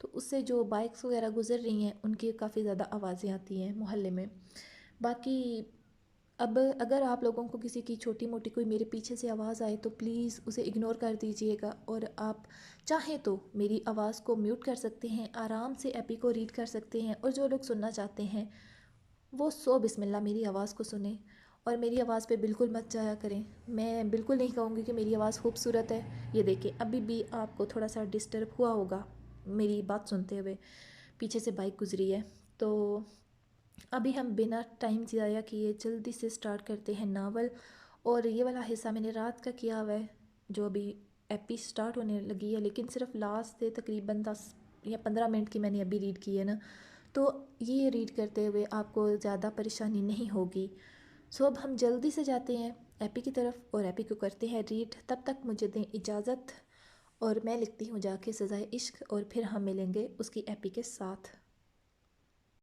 تو اس سے جو بائکس وغیرہ گزر رہی ہیں ان کی کافی زیادہ آوازیں آتی ہیں محلے میں۔ باقی اب اگر آپ لوگوں کو کسی کی چھوٹی موٹی کوئی میرے پیچھے سے آواز آئے تو پلیز اسے اگنور کر دیجئے گا، اور آپ چاہیں تو میری آواز کو میوٹ کر سکتے ہیں، آرام سے ایپی کو ریڈ کر سکتے ہیں، اور جو لوگ سننا چاہتے ہیں وہ بسم اللہ میری آواز کو سنیں، اور میری آواز پہ بالکل مت جایا کریں۔ میں بالکل نہیں کہوں گی کہ میری آواز خوبصورت ہے۔ یہ دیکھیں ابھی بھی آپ کو تھوڑا سا ڈسٹرب ہوا ہوگا میری بات سنتے ہوئے، پیچھے سے بائک گزری ہے۔ تو ابھی ہم بنا ٹائم ضائع کیے جلدی سے سٹارٹ کرتے ہیں ناول، اور یہ والا حصہ میں نے رات کا کیا ہوا ہے جو ابھی ایپی سٹارٹ ہونے لگی ہے، لیکن صرف لاسٹ سے تقریباً 10 یا 15 منٹ کی میں نے ابھی ریڈ کی ہے نا، تو یہ ریڈ کرتے ہوئے آپ کو زیادہ پریشانی نہیں ہوگی۔ سو اب ہم جلدی سے جاتے ہیں ایپی کی طرف اور ایپی کو کرتے ہیں ریڈ۔ تب تک مجھے دیں اجازت، اور میں لکھتی ہوں جا کے سزائے عشق، اور پھر ہم ملیں گے اس کی ایپی کے ساتھ۔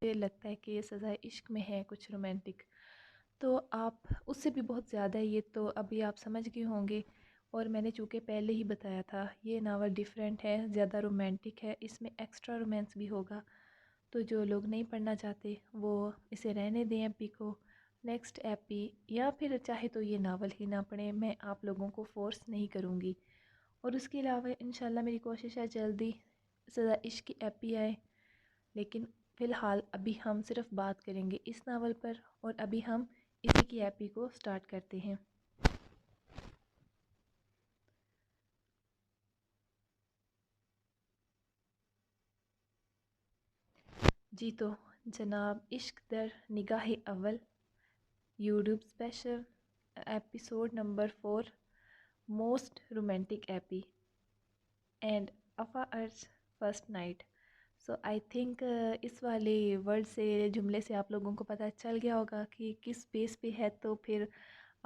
مجھے لگتا ہے کہ یہ سزائے عشق میں ہے کچھ رومانٹک، تو آپ اس سے بھی بہت زیادہ ہے، یہ تو ابھی آپ سمجھ گئے ہوں گے، اور میں نے چونکہ پہلے ہی بتایا تھا یہ ناول ڈیفرنٹ ہے، زیادہ رومانٹک ہے، اس میں ایکسٹرا رومانس بھی ہوگا، تو جو لوگ نہیں پڑھنا چاہتے وہ اسے رہنے دیں ایپی کو، نیکسٹ ایپی، یا پھر چاہے تو یہ ناول ہی نہ پڑھیں، میں آپ لوگوں کو فورس نہیں کروں گی۔ اور اس کے علاوہ انشاءاللہ میری کوشش ہے جلدی سزائے عشق کی ایپی آئے، لیکن فی الحال ابھی ہم صرف بات کریں گے اس ناول پر، اور ابھی ہم اسی کی ایپی کو سٹارٹ کرتے ہیں۔ جی تو جناب، عشق در نگاہ اول YouTube special episode number 4، most romantic ایپی اینڈ افا ارز first night. So I think اس والے ورڈ سے، جملے سے آپ لوگوں کو پتہ چل گیا ہوگا کہ کس بیس پہ ہے، تو پھر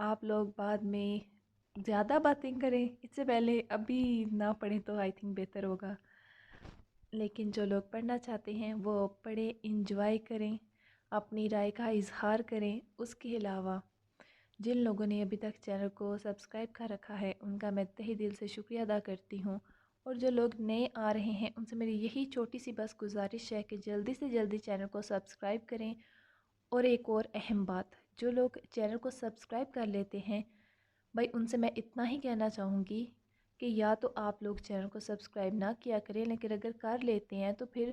آپ لوگ بعد میں زیادہ باتیں کریں اس سے پہلے ابھی نہ پڑھیں تو آئی تھنک بہتر ہوگا، لیکن جو لوگ پڑھنا چاہتے ہیں وہ پڑھیں، انجوائے کریں، اپنی رائے کا اظہار کریں۔ اس کے علاوہ جن لوگوں نے ابھی تک چینل کو سبسکرائب کر رکھا ہے ان کا میں تہہ دل سے شکریہ ادا کرتی ہوں، اور جو لوگ نئے آ رہے ہیں ان سے میری یہی چھوٹی سی بس گزارش ہے کہ جلدی سے جلدی چینل کو سبسکرائب کریں۔ اور ایک اور اہم بات، جو لوگ چینل کو سبسکرائب کر لیتے ہیں بھائی ان سے میں اتنا ہی کہنا چاہوں گی کہ یا تو آپ لوگ چینل کو سبسکرائب نہ کیا کریں، لیکن اگر کر لیتے ہیں تو پھر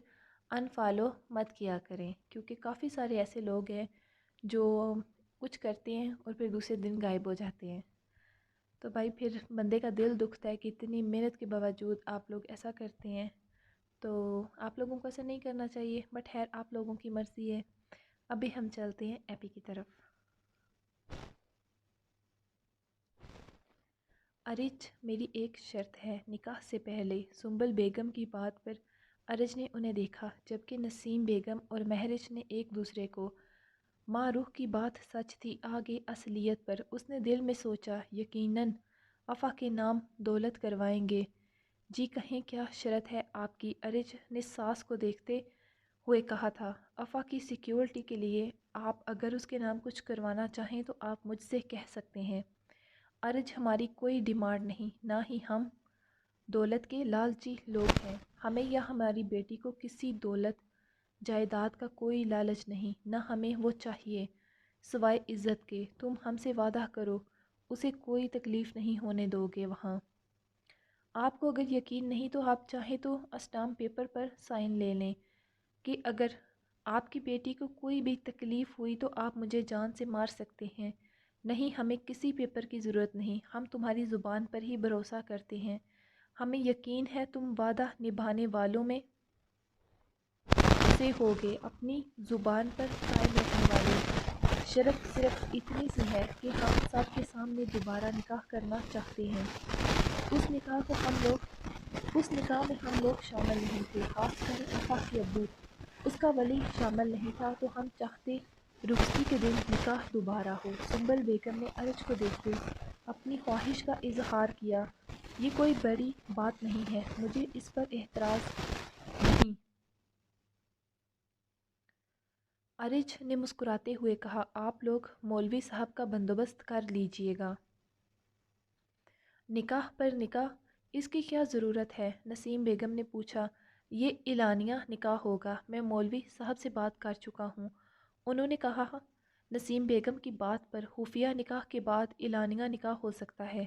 انفالو مت کیا کریں، کیونکہ کافی سارے ایسے لوگ ہیں جو کچھ کرتے ہیں اور پھر دوسرے دن غائب ہو جاتے ہیں، تو بھائی پھر بندے کا دل دکھتا ہے کہ اتنی محنت کے باوجود آپ لوگ ایسا کرتے ہیں، تو آپ لوگوں کو ایسا نہیں کرنا چاہیے، بٹ خیر آپ لوگوں کی مرضی ہے۔ ابھی ہم چلتے ہیں ایپی کی طرف۔ ارج، میری ایک شرط ہے، نکاح سے پہلے سنبل بیگم کی بات پر ارج نے انہیں دیکھا، جبکہ نسیم بیگم اور مہرش نے ایک دوسرے کو۔ ماں روح کی بات سچ تھی، آگے اصلیت پر اس نے دل میں سوچا، یقیناً افا کے نام دولت کروائیں گے۔ جی کہیں کیا شرط ہے آپ کی؟ ارج نے ساس کو دیکھتے ہوئے کہا تھا۔ افا کی سیکیورٹی کے لیے آپ اگر اس کے نام کچھ کروانا چاہیں تو آپ مجھ سے کہہ سکتے ہیں۔ ارج، ہماری کوئی ڈیمانڈ نہیں، نہ ہی ہم دولت کے لالچی لوگ ہیں، ہمیں یا ہماری بیٹی کو کسی دولت جائیداد کا کوئی لالچ نہیں، نہ ہمیں وہ چاہیے، سوائے عزت کے۔ تم ہم سے وعدہ کرو اسے کوئی تکلیف نہیں ہونے دو گے وہاں۔ آپ کو اگر یقین نہیں تو آپ چاہیں تو اسٹامپ پیپر پر سائن لے لیں کہ اگر آپ کی بیٹی کو کوئی بھی تکلیف ہوئی تو آپ مجھے جان سے مار سکتے ہیں۔ نہیں، ہمیں کسی پیپر کی ضرورت نہیں، ہم تمہاری زبان پر ہی بھروسہ کرتے ہیں، ہمیں یقین ہے تم وعدہ نبھانے والوں میں سے ہوگے، اپنی زبان پر قائم رہنے والے۔ شرط صرف اتنی سی ہے کہ ہم سب کے سامنے دوبارہ نکاح کرنا چاہتے ہیں۔ اس نکاح میں ہم لوگ شامل نہیں تھے، خاص کر افا کے ابو، اس کا ولی شامل نہیں تھا، تو ہم چاہتے رخصتی کے دن نکاح دوبارہ ہو۔ سنبل بیگم نے ارج کو دیکھتے اپنی خواہش کا اظہار کیا۔ یہ کوئی بڑی بات نہیں ہے، مجھے اس پر اعتراض نہیں۔ ارج نے مسکراتے ہوئے کہا، آپ لوگ مولوی صاحب کا بندوبست کر لیجئے گا۔ نکاح پر نکاح، اس کی کیا ضرورت ہے؟ نسیم بیگم نے پوچھا۔ یہ اعلانیہ نکاح ہوگا، میں مولوی صاحب سے بات کر چکا ہوں، انہوں نے کہا نسیم بیگم کی بات پر خفیہ نکاح کے بعد اعلانیہ نکاح ہو سکتا ہے،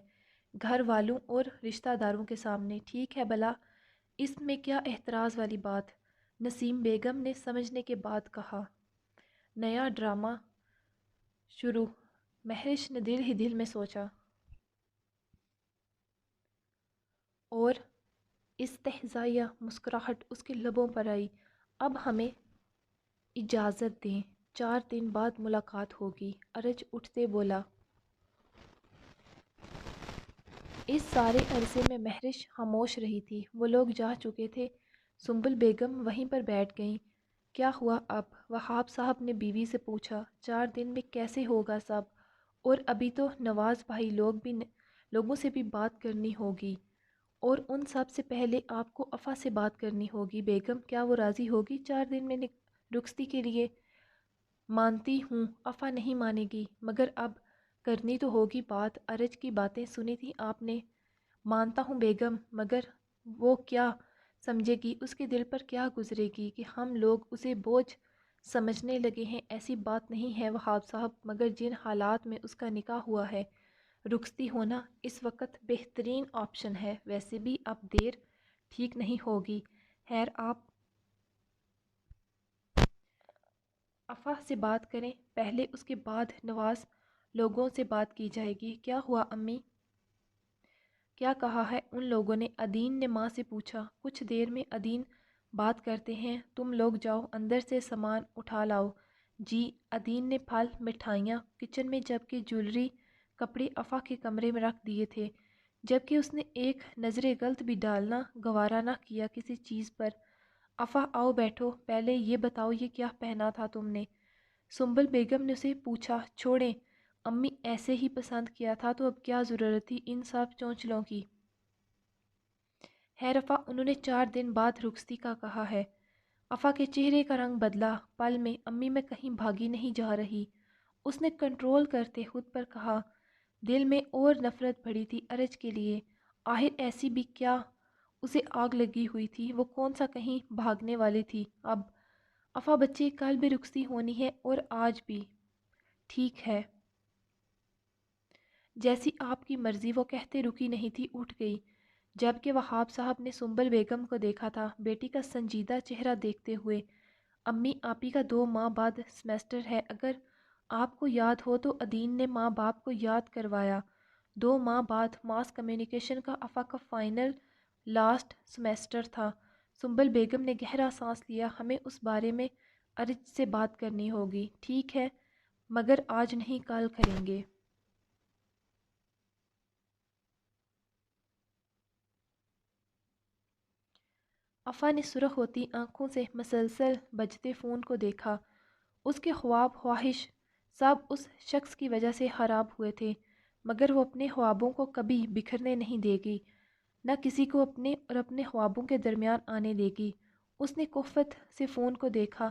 گھر والوں اور رشتہ داروں کے سامنے۔ ٹھیک ہے بھلا، اس میں کیا اعتراض والی بات؟ نسیم بیگم نے سمجھنے کے بعد کہا۔ نیا ڈرامہ شروع، مہرش نے دل ہی دل میں سوچا، اور استہزائیہ مسکراہٹ اس کے لبوں پر آئی۔ اب ہمیں اجازت دیں، 4 دن بعد ملاقات ہوگی، ارج اٹھتے بولا۔ اس سارے عرصے میں مہرش خاموش رہی تھی، وہ لوگ جا چکے تھے، سنبل بیگم وہیں پر بیٹھ گئیں۔ کیا ہوا اب؟ وہاب صاحب نے بیوی سے پوچھا۔ 4 دن میں کیسے ہوگا سب؟ اور ابھی تو نواز بھائی لوگوں سے بھی بات کرنی ہوگی، اور ان سب سے پہلے آپ کو افا سے بات کرنی ہوگی۔ بیگم کیا وہ راضی ہوگی 4 دن میں رخصتی کے لیے؟ مانتی ہوں افا نہیں مانے گی، مگر اب کرنی تو ہوگی بات۔ ارج کی باتیں سنی تھی آپ نے؟ مانتا ہوں بیگم، مگر وہ کیا سمجھے گی، اس کے دل پر کیا گزرے گی کہ ہم لوگ اسے بوجھ سمجھنے لگے ہیں؟ ایسی بات نہیں ہے وہاب صاحب، مگر جن حالات میں اس کا نکاح ہوا ہے، رخصتی ہونا اس وقت بہترین آپشن ہے۔ ویسے بھی اب دیر ٹھیک نہیں ہوگی۔ خیر آپ افا سے بات کریں پہلے، اس کے بعد نواز لوگوں سے بات کی جائے گی۔ کیا ہوا امی؟ کیا کہا ہے ان لوگوں نے؟ ادین نے ماں سے پوچھا۔ کچھ دیر میں ادین بات کرتے ہیں، تم لوگ جاؤ اندر سے سامان اٹھا لاؤ۔ جی۔ ادین نے پھل مٹھائیاں کچن میں، جبکہ جولری کپڑے افا کے کمرے میں رکھ دیے تھے، جبکہ اس نے ایک نظر غلط بھی ڈالنا گوارا نہ کیا کسی چیز پر۔ افا آؤ بیٹھو، پہلے یہ بتاؤ یہ کیا پہنا تھا تم نے؟ سنبل بیگم نے اسے پوچھا۔ چھوڑیں امی، ایسے ہی پسند کیا تھا تو اب کیا ضرورت تھی ان سب چونچلوں کی؟ خیر افا، انہوں نے 4 دن بعد رخصتی کا کہا ہے۔ افا کے چہرے کا رنگ بدلا پل میں۔ امی میں کہیں بھاگی نہیں جا رہی، اس نے کنٹرول کرتے خود پر کہا۔ دل میں اور نفرت بڑھی تھی ارج کے لیے۔ آخر ایسی بھی کیا اسے آگ لگی ہوئی تھی؟ وہ کون سا کہیں بھاگنے والی تھی اب؟ افا بچے، کل بھی رخصتی ہونی ہے اور آج بھی۔ ٹھیک ہے، جیسی آپ کی مرضی، وہ کہتے رکی نہیں تھی، اٹھ گئی۔ جبکہ وہاب صاحب نے سنبل بیگم کو دیکھا تھا بیٹی کا سنجیدہ چہرہ دیکھتے ہوئے۔ امی، آپی کا 2 ماہ بعد سیمسٹر ہے، اگر آپ کو یاد ہو تو ادین نے ماں باپ کو یاد کروایا۔ 2 ماہ بعد ماس کمیونیکیشن کا افا کا فائنل لاسٹ سیمسٹر تھا۔ سنبل بیگم نے گہرا سانس لیا۔ ہمیں اس بارے میں ارج سے بات کرنی ہوگی۔ ٹھیک ہے، مگر آج نہیں، کل کریں گے۔ افا نے سرخ ہوتی آنکھوں سے مسلسل بجتے فون کو دیکھا۔ اس کے خواب خواہش سب اس شخص کی وجہ سے خراب ہوئے تھے، مگر وہ اپنے خوابوں کو کبھی بکھرنے نہیں دے گی، نہ کسی کو اپنے اور اپنے خوابوں کے درمیان آنے دے گی۔ اس نے کفت سے فون کو دیکھا۔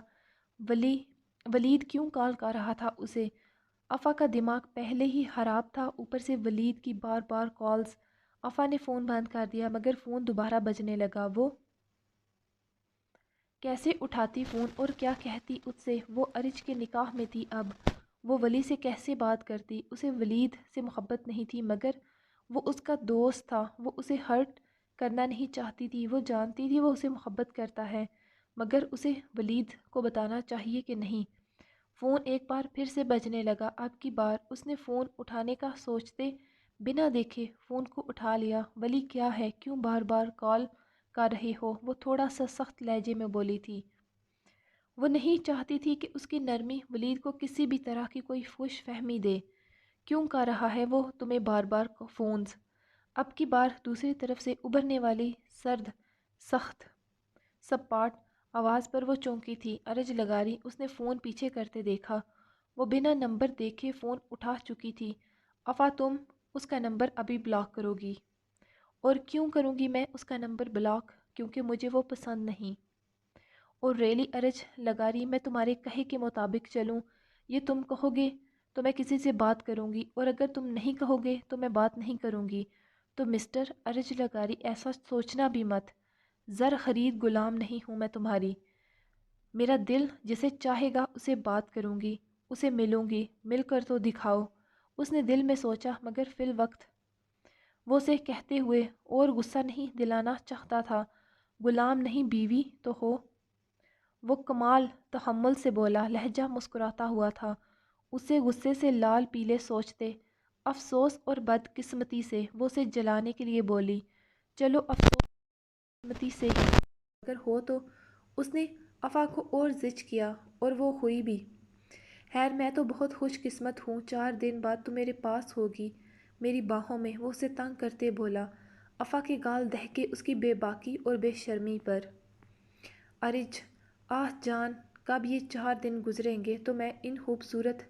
ولید کیوں کال کر رہا تھا اسے؟ افا کا دماغ پہلے ہی خراب تھا، اوپر سے ولید کی بار بار کالز۔ افا نے فون بند کر دیا، مگر فون دوبارہ بجنے لگا۔ وہ کیسے اٹھاتی فون اور کیا کہتی اس سے؟ وہ ارج کے نکاح میں تھی اب، وہ ولی سے کیسے بات کرتی؟ اسے ولید سے محبت نہیں تھی، مگر وہ اس کا دوست تھا، وہ اسے ہرٹ کرنا نہیں چاہتی تھی، وہ جانتی تھی وہ اسے محبت کرتا ہے، مگر اسے ولید کو بتانا چاہیے کہ نہیں۔ فون ایک بار پھر سے بجنے لگا۔ اب کی بار اس نے فون اٹھانے کا سوچتے بنا دیکھے فون کو اٹھا لیا۔ ولی کیا ہے، کیوں بار بار کال کر رہے ہو؟ وہ تھوڑا سا سخت لہجے میں بولی تھی۔ وہ نہیں چاہتی تھی کہ اس کی نرمی ولید کو کسی بھی طرح کی کوئی خوش فہمی دے۔ کیوں کر رہا ہے وہ تمہیں بار بار فونز؟ اب کی بار دوسری طرف سے ابھرنے والی سرد، سخت، سپاٹ آواز پر وہ چونکی تھی۔ ارج لگاری، اس نے فون پیچھے کرتے دیکھا۔ وہ بنا نمبر دیکھے فون اٹھا چکی تھی۔ افا، تم اس کا نمبر ابھی بلاک کرو گی؟ اور کیوں کروں گی میں اس کا نمبر بلاک؟ کیونکہ مجھے وہ پسند نہیں۔ اور ریلی ارج لگاری، میں تمہارے کہے کے مطابق چلوں؟ یہ تم کہو گے تو میں کسی سے بات کروں گی، اور اگر تم نہیں کہو گے تو میں بات نہیں کروں گی۔ تو مسٹر ارج لگاری، ایسا سوچنا بھی مت۔ زر خرید غلام نہیں ہوں میں تمہاری، میرا دل جسے چاہے گا اسے بات کروں گی، اسے ملوں گی، مل کر تو دکھاؤ۔ اس نے دل میں سوچا، مگر فی الوقت وہ اسے کہتے ہوئے اور غصہ نہیں دلانا چاہتا تھا، غلام نہیں بیوی تو ہو۔ وہ کمال تحمل سے بولا، لہجہ مسکراتا ہوا تھا، اسے غصے سے لال پیلے سوچتے، افسوس اور بدقسمتی سے وہ اسے جلانے کے لیے بولی، چلو افسوس قسمتی سے ہی اگر ہو تو۔ اس نے افا کو اور زج کیا، اور وہ ہوئی بھی۔ خیر میں تو بہت خوش قسمت ہوں، 4 دن بعد تو میرے پاس ہوگی، میری باہوں میں، وہ اسے تنگ کرتے بولا۔ افا کے گال دہکے اس کی بے باکی اور بے شرمی پر۔ ارج، آہ جان، کب یہ 4 دن گزریں گے تو میں ان خوبصورت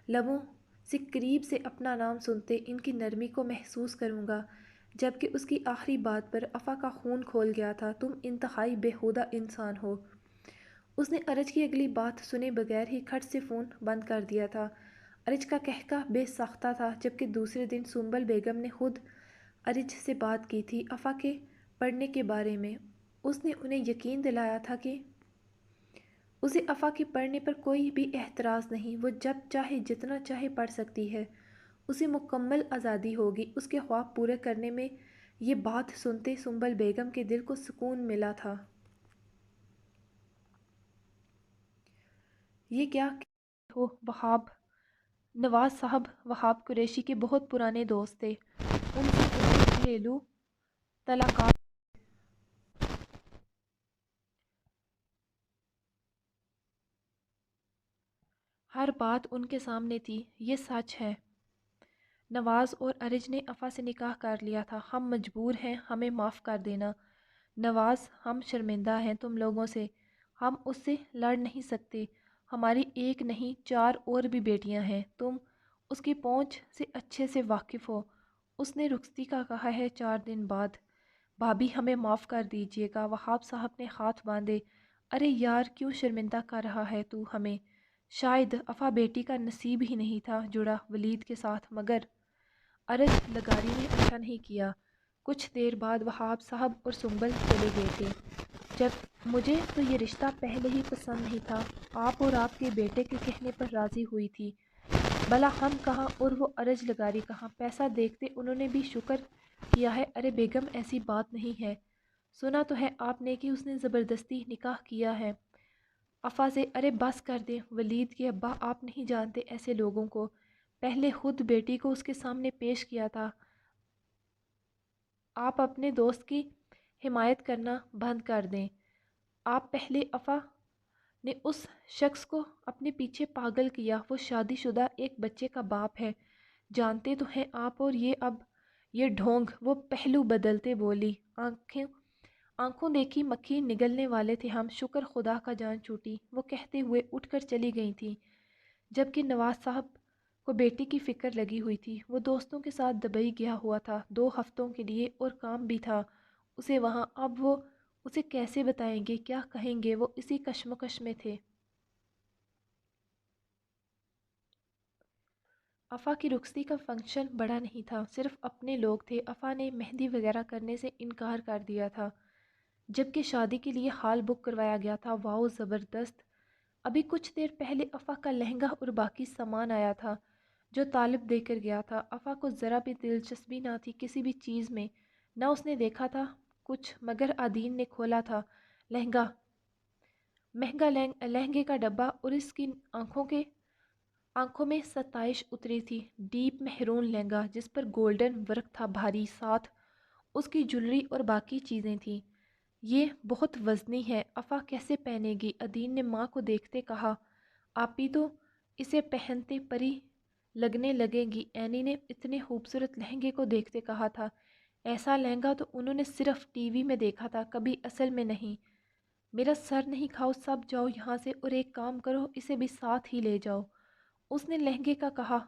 لبوں سے قریب سے اپنا نام سنتے ان کی نرمی کو محسوس کروں گا۔ جبکہ اس کی آخری بات پر افا کا خون کھول گیا تھا، تم انتہائی بیہودہ انسان ہو۔ اس نے ارج کی اگلی بات سنے بغیر ہی کھٹ سے فون بند کر دیا تھا۔ ارج کا قہقہ بے ساختہ تھا، جبکہ دوسرے دن سنبل بیگم نے خود ارج سے بات کی تھی افا کے پڑھنے کے بارے میں۔ اس نے انہیں یقین دلایا تھا کہ اسے افا کے پڑھنے پر کوئی بھی اعتراض نہیں، وہ جب چاہے جتنا چاہے پڑھ سکتی ہے، اسے مکمل آزادی ہوگی۔ اس کے خواب پورے کرنے میں یہ بات سنتے سنبل بیگم کے دل کو سکون ملا تھا۔ یہ کیا کہتے ہو وہاب؟ نواز صاحب وہاب قریشی کے بہت پرانے دوست تھے، ان سے ان کے گھریلو تعلقات ہر بات ان کے سامنے تھی، یہ سچ ہے۔ نواز اور ارج نے افا سے نکاح کر لیا تھا، ہم مجبور ہیں، ہمیں معاف کر دینا۔ نواز، ہم شرمندہ ہیں تم لوگوں سے، ہم اس سے لڑ نہیں سکتے، ہماری ایک نہیں 4 اور بھی بیٹیاں ہیں، تم اس کی پہنچ سے اچھے سے واقف ہو۔ اس نے رخصتی کا کہا ہے 4 دن بعد۔ بھابی ہمیں معاف کر دیجیے گا۔ وہاب صاحب نے ہاتھ باندھے، ارے یار کیوں شرمندہ کر رہا ہے تو ہمیں؟ شاید افا بیٹی کا نصیب ہی نہیں تھا جڑا ولید کے ساتھ، مگر ارج لگاری نے اچھا نہیں کیا۔ کچھ دیر بعد وہاب صاحب اور سنبل چلے گئے تھے۔ جب مجھے تو یہ رشتہ پہلے ہی پسند نہیں تھا، آپ اور آپ کے بیٹے کے کہنے پر راضی ہوئی تھی، بھلا ہم کہاں اور وہ ارج لگاری کہاں؟ پیسہ دیکھتے انہوں نے بھی شکر کیا ہے۔ ارے بیگم ایسی بات نہیں ہے، سنا تو ہے آپ نے کہ اس نے زبردستی نکاح کیا ہے افا سے۔ ارے بس کر دیں ولید کے ابا، آپ نہیں جانتے ایسے لوگوں کو، پہلے خود بیٹی کو اس کے سامنے پیش کیا تھا۔ آپ اپنے دوست کی حمایت کرنا بند کر دیں۔ آپ پہلے افا نے اس شخص کو اپنے پیچھے پاگل کیا، وہ شادی شدہ ایک بچے کا باپ ہے، جانتے تو ہیں آپ، اور یہ اب یہ ڈھونگ۔ وہ پہلو بدلتے بولی، آنکھوں دیکھی مکھی نگلنے والے تھے ہم، شکر خدا کا جان چھوٹی، وہ کہتے ہوئے اٹھ کر چلی گئی تھیں۔ جبکہ نواز صاحب کو بیٹی کی فکر لگی ہوئی تھی، وہ دوستوں کے ساتھ دبئی گیا ہوا تھا 2 ہفتوں کے لیے، اور کام بھی تھا اسے وہاں۔ اب وہ اسے کیسے بتائیں گے، کیا کہیں گے، وہ اسی کشمکش میں تھے۔ افا کی رخصتی کا فنکشن بڑا نہیں تھا، صرف اپنے لوگ تھے۔ افا نے مہندی وغیرہ کرنے سے انکار کر دیا تھا، جبکہ شادی کے لیے ہال بک کروایا گیا تھا۔ واؤ زبردست! ابھی کچھ دیر پہلے افا کا لہنگا اور باقی سامان آیا تھا جو طالب دے کر گیا تھا۔ افا کو ذرا بھی دلچسپی نہ تھی کسی بھی چیز میں، نہ اس نے دیکھا تھا کچھ، مگر عدین نے کھولا تھا لہنگا، مہنگا لہنگے کا ڈبہ، اور اس کی آنکھوں میں ستائش اتری تھی۔ ڈیپ مہرون لہنگا جس پر گولڈن ورک تھا بھاری، ساتھ اس کی جویلری اور باقی چیزیں تھیں۔ یہ بہت وزنی ہے، افا کیسے پہنے گی؟ عدین نے ماں کو دیکھتے کہا، آپی تو اسے پہنتے پری لگنے لگے گی۔ اینی نے اتنے خوبصورت لہنگے کو دیکھتے کہا تھا، ایسا لہنگا تو انہوں نے صرف ٹی وی میں دیکھا تھا، کبھی اصل میں نہیں۔ میرا سر نہیں کھاؤ، سب جاؤ یہاں سے، اور ایک کام کرو اسے بھی ساتھ ہی لے جاؤ، اس نے لہنگے کا کہا۔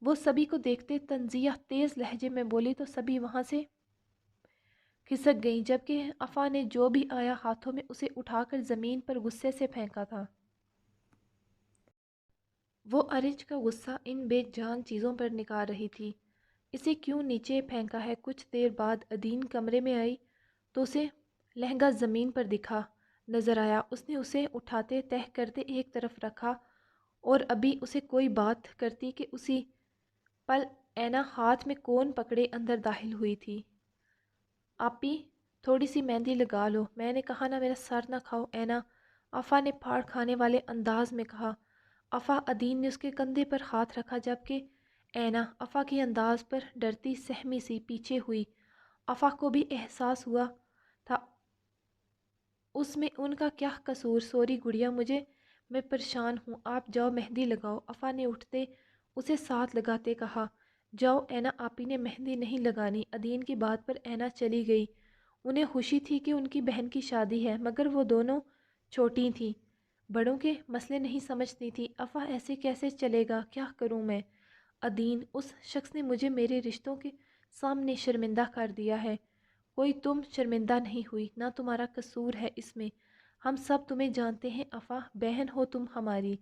وہ سبھی کو دیکھتے تنزیہ تیز لہجے میں بولی تو سبھی وہاں سے کھسک گئیں، جبکہ افا نے جو بھی آیا ہاتھوں میں اسے اٹھا کر زمین پر غصے سے پھینکا تھا۔ وہ ارج کا غصہ ان بے جان چیزوں پر نکال رہی تھی، اسے کیوں نیچے پھینکا ہے؟ کچھ دیر بعد عدین کمرے میں آئی تو اسے لہنگا زمین پر دکھا نظر آیا۔ اس نے اسے اٹھاتے تہہ کرتے ایک طرف رکھا اور ابھی اسے کوئی بات کرتی کہ اسی پل اینا ہاتھ میں کون پکڑے اندر داخل ہوئی تھی۔ آپی تھوڑی سی مہندی لگا لو، میں نے کہا نا میرا سر نہ کھاؤ اینا، افا نے پھاڑ کھانے والے انداز میں کہا۔ افا ادین نے اس کے کندھے پر ہاتھ رکھا جبکہ اینا افا کے انداز پر ڈرتی سہمی سی پیچھے ہوئی۔ افا کو بھی احساس ہوا تھا اس میں ان کا کیا قصور۔ سوری گڑیا میں پریشان ہوں، آپ جاؤ مہندی لگاؤ، افا نے اٹھتے اسے ساتھ لگاتے کہا۔ جاؤ اینا، آپی نے مہندی نہیں لگانی۔ ادین کی بات پر اینا چلی گئی۔ انہیں خوشی تھی کہ ان کی بہن کی شادی ہے، مگر وہ دونوں چھوٹی تھیں، بڑوں کے مسئلے نہیں سمجھتی تھی۔ افا ایسے کیسے چلے گا، کیا کروں میں؟ ادین، اس شخص نے مجھے میرے رشتوں کے سامنے شرمندہ کر دیا ہے۔ کوئی تم شرمندہ نہیں ہوئی، نہ تمہارا قصور ہے اس میں، ہم سب تمہیں جانتے ہیں افا، بہن ہو تم ہماری۔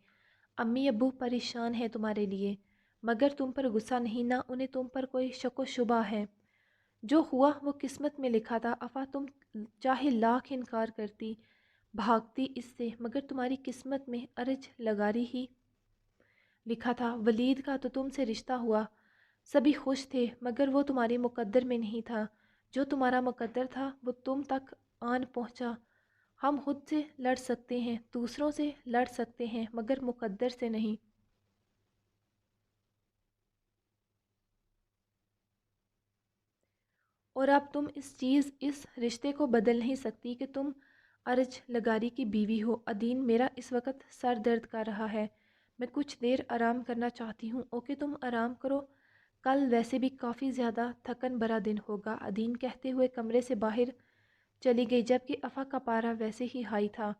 امی ابو پریشان ہیں تمہارے لیے، مگر تم پر غصہ نہیں، نہ انہیں تم پر کوئی شک و شبہ ہے۔ جو ہوا وہ قسمت میں لکھا تھا افا، تم چاہے لاکھ انکار کرتی بھاگتی اس سے، مگر تمہاری قسمت میں ارج لگاری ہی لکھا تھا۔ ولید کا تو تم سے رشتہ ہوا، سبھی خوش تھے، مگر وہ تمہارے مقدر میں نہیں تھا۔ جو تمہارا مقدر تھا وہ تم تک آن پہنچا۔ ہم خود سے لڑ سکتے ہیں، دوسروں سے لڑ سکتے ہیں، مگر مقدر سے نہیں۔ اور اب تم اس رشتے کو بدل نہیں سکتی کہ تم ارج لگاری کی بیوی ہو۔ ادین، میرا اس وقت سر درد کر رہا ہے، میں کچھ دیر آرام کرنا چاہتی ہوں۔ اوکے تم آرام کرو، کل ویسے بھی کافی زیادہ تھکن بھرا دن ہوگا، ادین کہتے ہوئے کمرے سے باہر چلی گئی، جبکہ افا کا پارا ویسے ہی ہائی تھا۔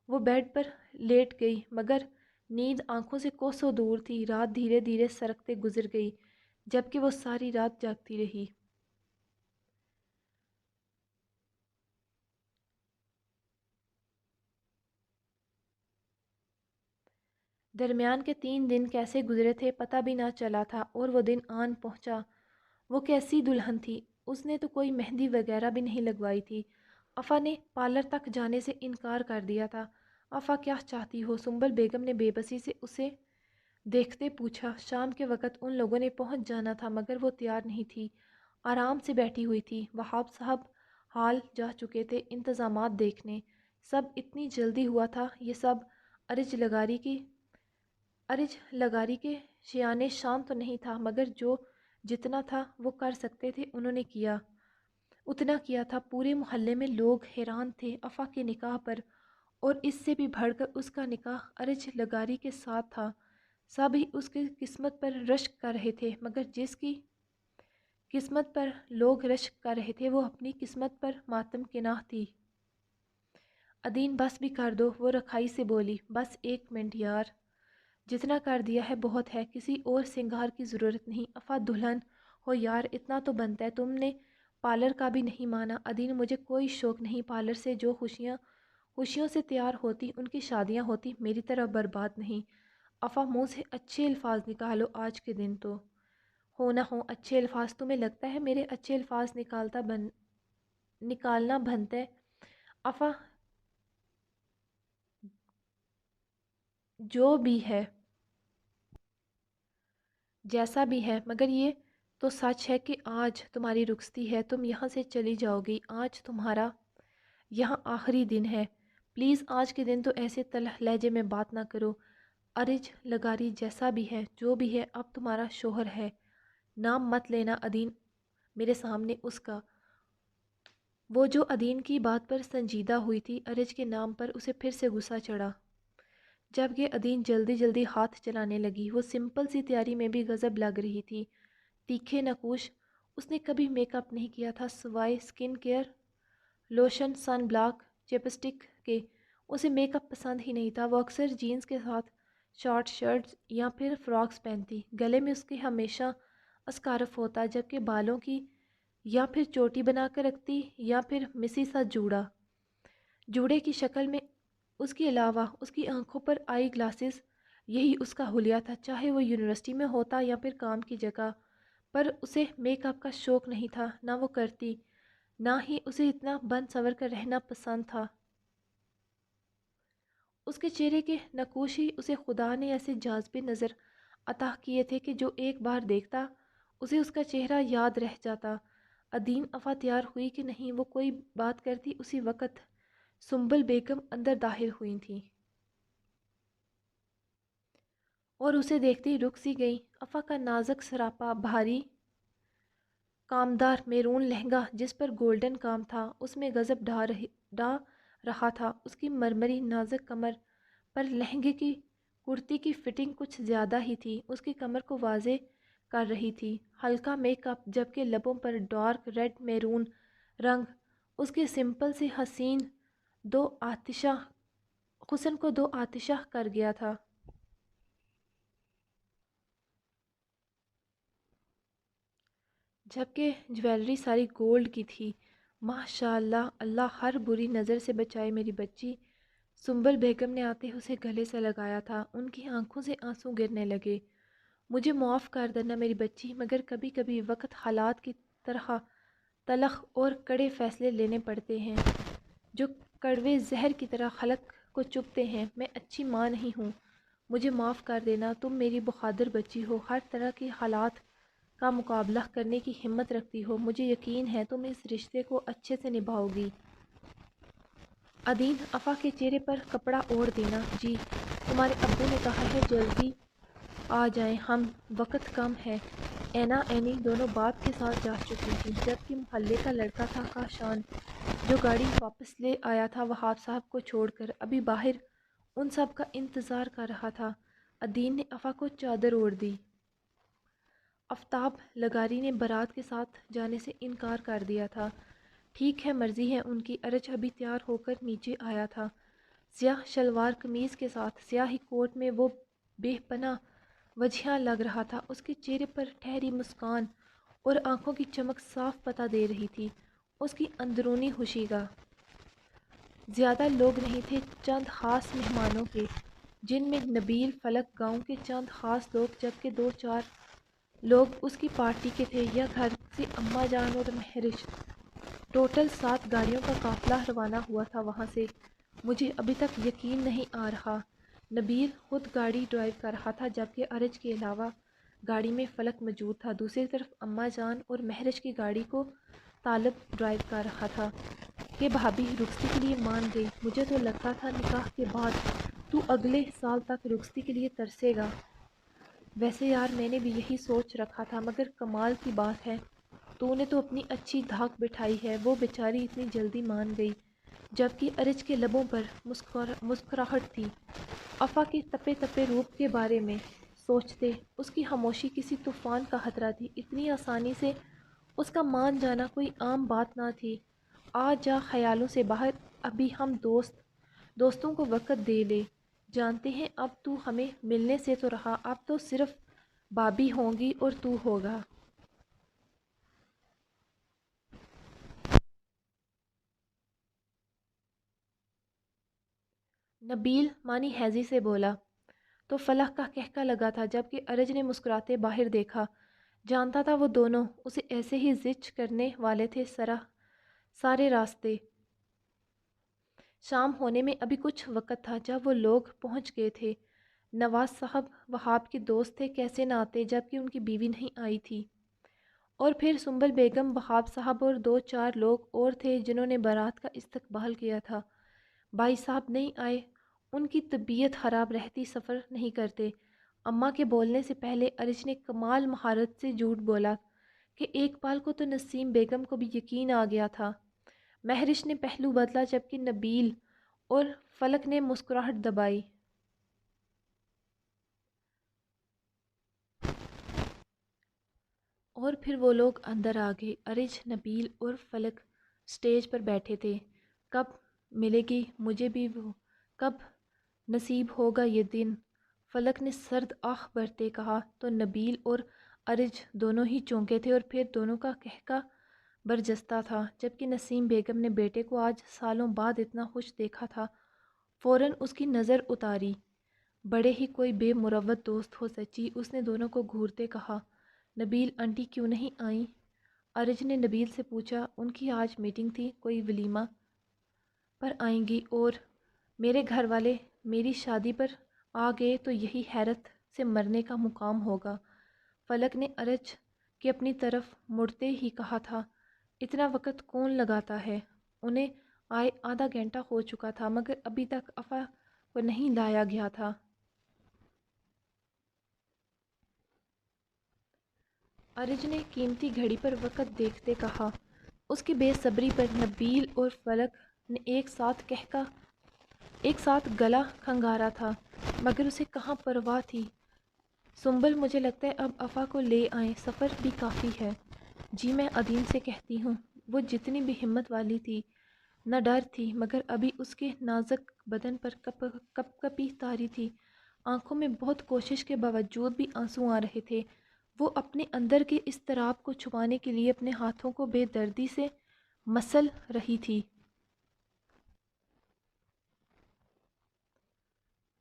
وہ بیڈ پر لیٹ گئی، مگر نیند آنکھوں سے کوسوں دور تھی۔ رات دھیرے دھیرے سرکتے گزر گئی، جبکہ وہ ساری رات جاگتی رہی۔ درمیان کے 3 دن کیسے گزرے تھے پتہ بھی نہ چلا تھا، اور وہ دن آن پہنچا۔ وہ کیسی دلہن تھی، اس نے تو کوئی مہندی وغیرہ بھی نہیں لگوائی تھی۔ افا نے پارلر تک جانے سے انکار کر دیا تھا۔ افا کیا چاہتی ہو؟ سنبل بیگم نے بے بسی سے اسے دیکھتے پوچھا۔ شام کے وقت ان لوگوں نے پہنچ جانا تھا، مگر وہ تیار نہیں تھی، آرام سے بیٹھی ہوئی تھی۔ وہاب صاحب حال جا چکے تھے انتظامات دیکھنے۔ سب اتنی جلدی ہوا تھا یہ سب ارج لگاری کے شیانے شام تو نہیں تھا، مگر جو جتنا تھا وہ کر سکتے تھے انہوں نے کیا، اتنا کیا تھا۔ پورے محلے میں لوگ حیران تھے افا کے نکاح پر، اور اس سے بھی بڑھ کر اس کا نکاح ارج لگاری کے ساتھ تھا۔ سب ہی اس کی قسمت پر رشک کر رہے تھے، مگر جس کی قسمت پر لوگ رشک کر رہے تھے وہ اپنی قسمت پر ماتم کناہ تھی۔ ادین، بس بھی کر دو، وہ رکھائی سے بولی۔ بس 1 منٹ یار، جتنا کر دیا ہے بہت ہے، کسی اور سنگار کی ضرورت نہیں۔ افا دلہن ہو یار، اتنا تو بنتا ہے، تم نے پارلر کا بھی نہیں مانا۔ ادین، مجھے کوئی شوق نہیں پارلر سے، جو خوشیوں سے تیار ہوتی ان کی شادیاں ہوتی، میری طرح برباد نہیں۔ افا منہ سے اچھے الفاظ نکالو، آج کے دن تو ہو نہ ہو اچھے الفاظ، تمہیں لگتا ہے میرے اچھے الفاظ نکالنا بنتا ہے؟ افا، جو بھی ہے جیسا بھی ہے، مگر یہ تو سچ ہے کہ آج تمہاری رخصتی ہے، تم یہاں سے چلی جاؤ گی، آج تمہارا یہاں آخری دن ہے۔ پلیز آج کے دن تو ایسے تلخ لہجے میں بات نہ کرو۔ ارج لگاری جیسا بھی ہے، جو بھی ہے، اب تمہارا شوہر ہے، نام مت لینا ادین میرے سامنے اس کا۔ وہ جو ادین کی بات پر سنجیدہ ہوئی تھی، ارج کے نام پر اسے پھر سے غصہ چڑھا۔ جب کہ ادین جلدی جلدی ہاتھ چلانے لگی، وہ سمپل سی تیاری میں بھی غضب لگ رہی تھی۔ تیکھے نقوش، اس نے کبھی میک اپ نہیں کیا تھا سوائے سکن کیئر، لوشن، سن بلاک، چپسٹک کے۔ اسے میک اپ پسند ہی نہیں تھا۔ وہ اکثر جینز کے ساتھ شارٹ شرٹس یا پھر فراکس پہنتی، گلے میں اس کے ہمیشہ اسکارف ہوتا، جبکہ بالوں کی یا پھر چوٹی بنا کر رکھتی یا پھر مسی سا جوڑے کی شکل میں۔ اس کے علاوہ اس کی آنکھوں پر آئی گلاسز، یہی اس کا حلیہ تھا، چاہے وہ یونیورسٹی میں ہوتا یا پھر کام کی جگہ پر۔ اسے میک اپ کا شوق نہیں تھا، نہ وہ کرتی، نہ ہی اسے اتنا بن سور کر رہنا پسند تھا۔ اس کے چہرے کے نقوش ہی اسے خدا نے ایسے جاذبے نظر عطا کیے تھے کہ جو ایک بار دیکھتا اسے اس کا چہرہ یاد رہ جاتا۔ عدین افا تیار ہوئی کہ نہیں، وہ کوئی بات کرتی اسی وقت سنبل بیگم اندر داخل ہوئی تھیں اور اسے دیکھتے ہی رک سی گئی۔ افا کا نازک سراپا بھاری کامدار میرون لہنگا جس پر گولڈن کام تھا اس میں غضب ڈھا رہا تھا۔ اس کی مرمری نازک کمر پر لہنگے کی کرتی کی فٹنگ کچھ زیادہ ہی تھی، اس کی کمر کو واضح کر رہی تھی۔ ہلکا میک اپ جبکہ لبوں پر ڈارک ریڈ میرون رنگ اس کے سمپل سے حسین دو آتشہ حسن کو دو آتشہ کر گیا تھا۔ جبکہ جویلری ساری گولڈ کی تھی۔ ماشاء اللہ، اللہ ہر بری نظر سے بچائے میری بچی، سنبل بیگم نے آتے اسے گلے سے لگایا تھا۔ ان کی آنکھوں سے آنسو گرنے لگے۔ مجھے معاف کر دینا میری بچی، مگر کبھی کبھی وقت حالات کی طرح تلخ اور کڑے فیصلے لینے پڑتے ہیں جو کڑوے زہر کی طرح خلق کو چبھتے ہیں۔ میں اچھی ماں نہیں ہوں، مجھے معاف کر دینا۔ تم میری بہادر بچی ہو، ہر طرح کی حالات کا مقابلہ کرنے کی ہمت رکھتی ہو۔ مجھے یقین ہے تم اس رشتے کو اچھے سے نبھاؤ گی۔ عدین افا کے چہرے پر کپڑا اوڑھ دینا۔ جی، تمہارے ابو نے کہا ہے جلدی آ جائیں، ہم وقت کم ہے۔ اینا اینی دونوں باپ کے ساتھ جا چکی تھیں، جبکہ محلے کا لڑکا تھا کاشان جو گاڑی واپس لے آیا تھا وہاب صاحب کو چھوڑ کر، ابھی باہر ان سب کا انتظار کر رہا تھا۔ عدین نے افا کو چادر اوڑھ دی۔ آفتاب لگاری نے بارات کے ساتھ جانے سے انکار کر دیا تھا۔ ٹھیک ہے، مرضی ہے ان کی۔ ارج ابھی تیار ہو کر نیچے آیا تھا، سیاہ شلوار قمیض کے ساتھ، سیاہ ہی کوٹ میں وہ بے پناہ وجیحہ لگ رہا تھا۔ اس کے چہرے پر ٹھہری مسکان اور آنکھوں کی چمک صاف پتہ دے رہی تھی اس کی اندرونی خوشی کا۔ زیادہ لوگ نہیں تھے، چند خاص مہمانوں کے، جن میں نبیل، فلک، گاؤں کے چند خاص لوگ، جبکہ دو چار لوگ اس کی پارٹی کے تھے یا گھر سے اماں جان اور مہرش۔ ٹوٹل 7 گاڑیوں کا قافلہ روانہ ہوا تھا وہاں سے۔ مجھے ابھی تک یقین نہیں آ رہا۔ نبیل خود گاڑی ڈرائیو کر رہا تھا، جبکہ ارج کے علاوہ گاڑی میں فلک موجود تھا۔ دوسری طرف اماں جان اور مہرش کی گاڑی کو طالب ڈرائیو کر رہا تھا کہ بھابھی رخصتی کے لیے مان گئی۔ مجھے تو لگتا تھا نکاح کے بعد تو اگلے سال تک رخصتی کے لیے ترسے گا۔ ویسے یار میں نے بھی یہی سوچ رکھا تھا، مگر کمال کی بات ہے تو نے تو اپنی اچھی دھاک بٹھائی ہے۔ وہ بیچاری اتنی جلدی مان گئی، جبکہ ارج کے لبوں پر مسکراہٹ تھی۔ افا کے تپے تپے روپ کے بارے میں سوچتے اس کی خاموشی کسی طوفان کا خطرہ تھی۔ اتنی آسانی سے اس کا مان جانا کوئی عام بات نہ تھی۔ آ جا خیالوں سے باہر، ابھی ہم دوستوں کو وقت دے لے۔ جانتے ہیں اب تو ہمیں ملنے سے تو رہا، اب تو صرف بھابھی ہوں گی اور تو ہوگا۔ نبیل مانی ہیزی سے بولا تو فلک کا کہکا لگا تھا، جبکہ ارج نے مسکراتے باہر دیکھا۔ جانتا تھا وہ دونوں اسے ایسے ہی زچ کرنے والے تھے سارے راستے۔ شام ہونے میں ابھی کچھ وقت تھا جب وہ لوگ پہنچ گئے تھے۔ نواز صاحب وہاب کے دوست تھے، کیسے نہ آتے جبکہ ان کی بیوی نہیں آئی تھی۔ اور پھر سنبل بیگم، وہاب صاحب اور 2-4 لوگ اور تھے جنہوں نے بارات کا استقبال کیا تھا۔ بھائی صاحب نہیں آئے، ان کی طبیعت خراب رہتی سفر نہیں کرتے۔ اماں کے بولنے سے پہلے ارج نے کمال مہارت سے جھوٹ بولا کہ ایک پال کو تو نسیم بیگم کو بھی یقین آ گیا تھا۔ مہرش نے پہلو بدلا، جبکہ نبیل اور فلک نے مسکراہٹ دبائی۔ اور پھر وہ لوگ اندر آ گئے۔ ارج، نبیل اور فلک سٹیج پر بیٹھے تھے۔ کب ملے گی مجھے بھی وہ، کب نصیب ہوگا یہ دن؟ فلک نے سرد آہ بھرتے کہا تو نبیل اور ارج دونوں ہی چونکے تھے، اور پھر دونوں کا کہکا برجستہ تھا۔ جبکہ نسیم بیگم نے بیٹے کو آج سالوں بعد اتنا خوش دیکھا تھا، فوراً اس کی نظر اتاری۔ بڑے ہی کوئی بے مروت دوست ہو سچی، اس نے دونوں کو گھورتے کہا۔ نبیل، آنٹی کیوں نہیں آئیں؟ ارج نے نبیل سے پوچھا، ان کی آج میٹنگ تھی، کوئی ولیمہ پر آئیں گی اور میرے گھر والے میری شادی پر آ گئے تو یہی حیرت سے مرنے کا مقام ہوگا۔ فلک نے ارج کی اپنی طرف مڑتے ہی کہا تھا، اتنا وقت کون لگاتا ہے؟ انہیں آئے آدھا گھنٹہ ہو چکا تھا مگر ابھی تک افا کو نہیں لایا گیا تھا۔ ارج نے قیمتی گھڑی پر وقت دیکھتے کہا۔ اس کی بے صبری پر نبیل اور فلک نے ایک ساتھ گلا کھنگارا تھا مگر اسے کہاں پرواہ تھی۔ سنبل، مجھے لگتا ہے اب افا کو لے آئیں، سفر بھی کافی ہے۔ جی میں عدیم سے کہتی ہوں۔ وہ جتنی بھی ہمت والی تھی، نہ ڈر تھی مگر ابھی اس کے نازک بدن پر کپ کپی طاری تھی، آنکھوں میں بہت کوشش کے باوجود بھی آنسو آ رہے تھے۔ وہ اپنے اندر کے اضطراب کو چھپانے کے لیے اپنے ہاتھوں کو بے دردی سے مسل رہی تھی،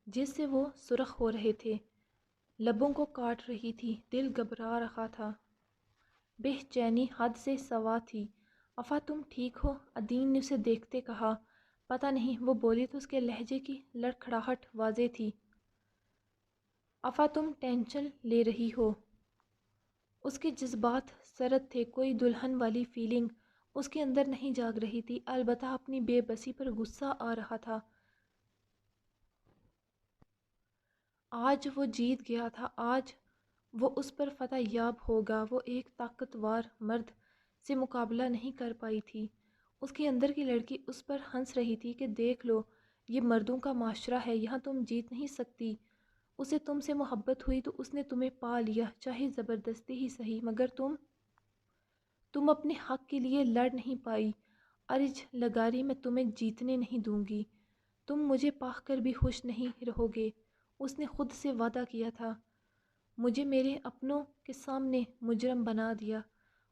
جس سے وہ سرخ ہو رہے تھے، لبوں کو کاٹ رہی تھی، دل گھبرا رہا تھا، بے چینی حد سے سوا تھی۔ افا تم ٹھیک ہو؟ عدین نے اسے دیکھتے کہا۔ پتہ نہیں، وہ بولی تو اس کے لہجے کی لڑکھڑاہٹ واضح تھی۔ افا تم ٹینشن لے رہی ہو؟ اس کے جذبات سرد تھے، کوئی دلہن والی فیلنگ اس کے اندر نہیں جاگ رہی تھی، البتہ اپنی بے بسی پر غصہ آ رہا تھا۔ آج وہ جیت گیا تھا، آج وہ اس پر فتح یاب ہوگا۔ وہ ایک طاقتور مرد سے مقابلہ نہیں کر پائی تھی۔ اس کے اندر کی لڑکی اس پر ہنس رہی تھی کہ دیکھ لو، یہ مردوں کا معاشرہ ہے، یہاں تم جیت نہیں سکتی۔ اسے تم سے محبت ہوئی تو اس نے تمہیں پا لیا، چاہے زبردستی ہی صحیح، مگر تم اپنے حق کے لیے لڑ نہیں پائی۔ ارج لگاری، میں تمہیں جیتنے نہیں دوں گی، تم مجھے پا کر بھی خوش نہیں رہو گے۔ اس نے خود سے وعدہ کیا تھا، مجھے میرے اپنوں کے سامنے مجرم بنا دیا،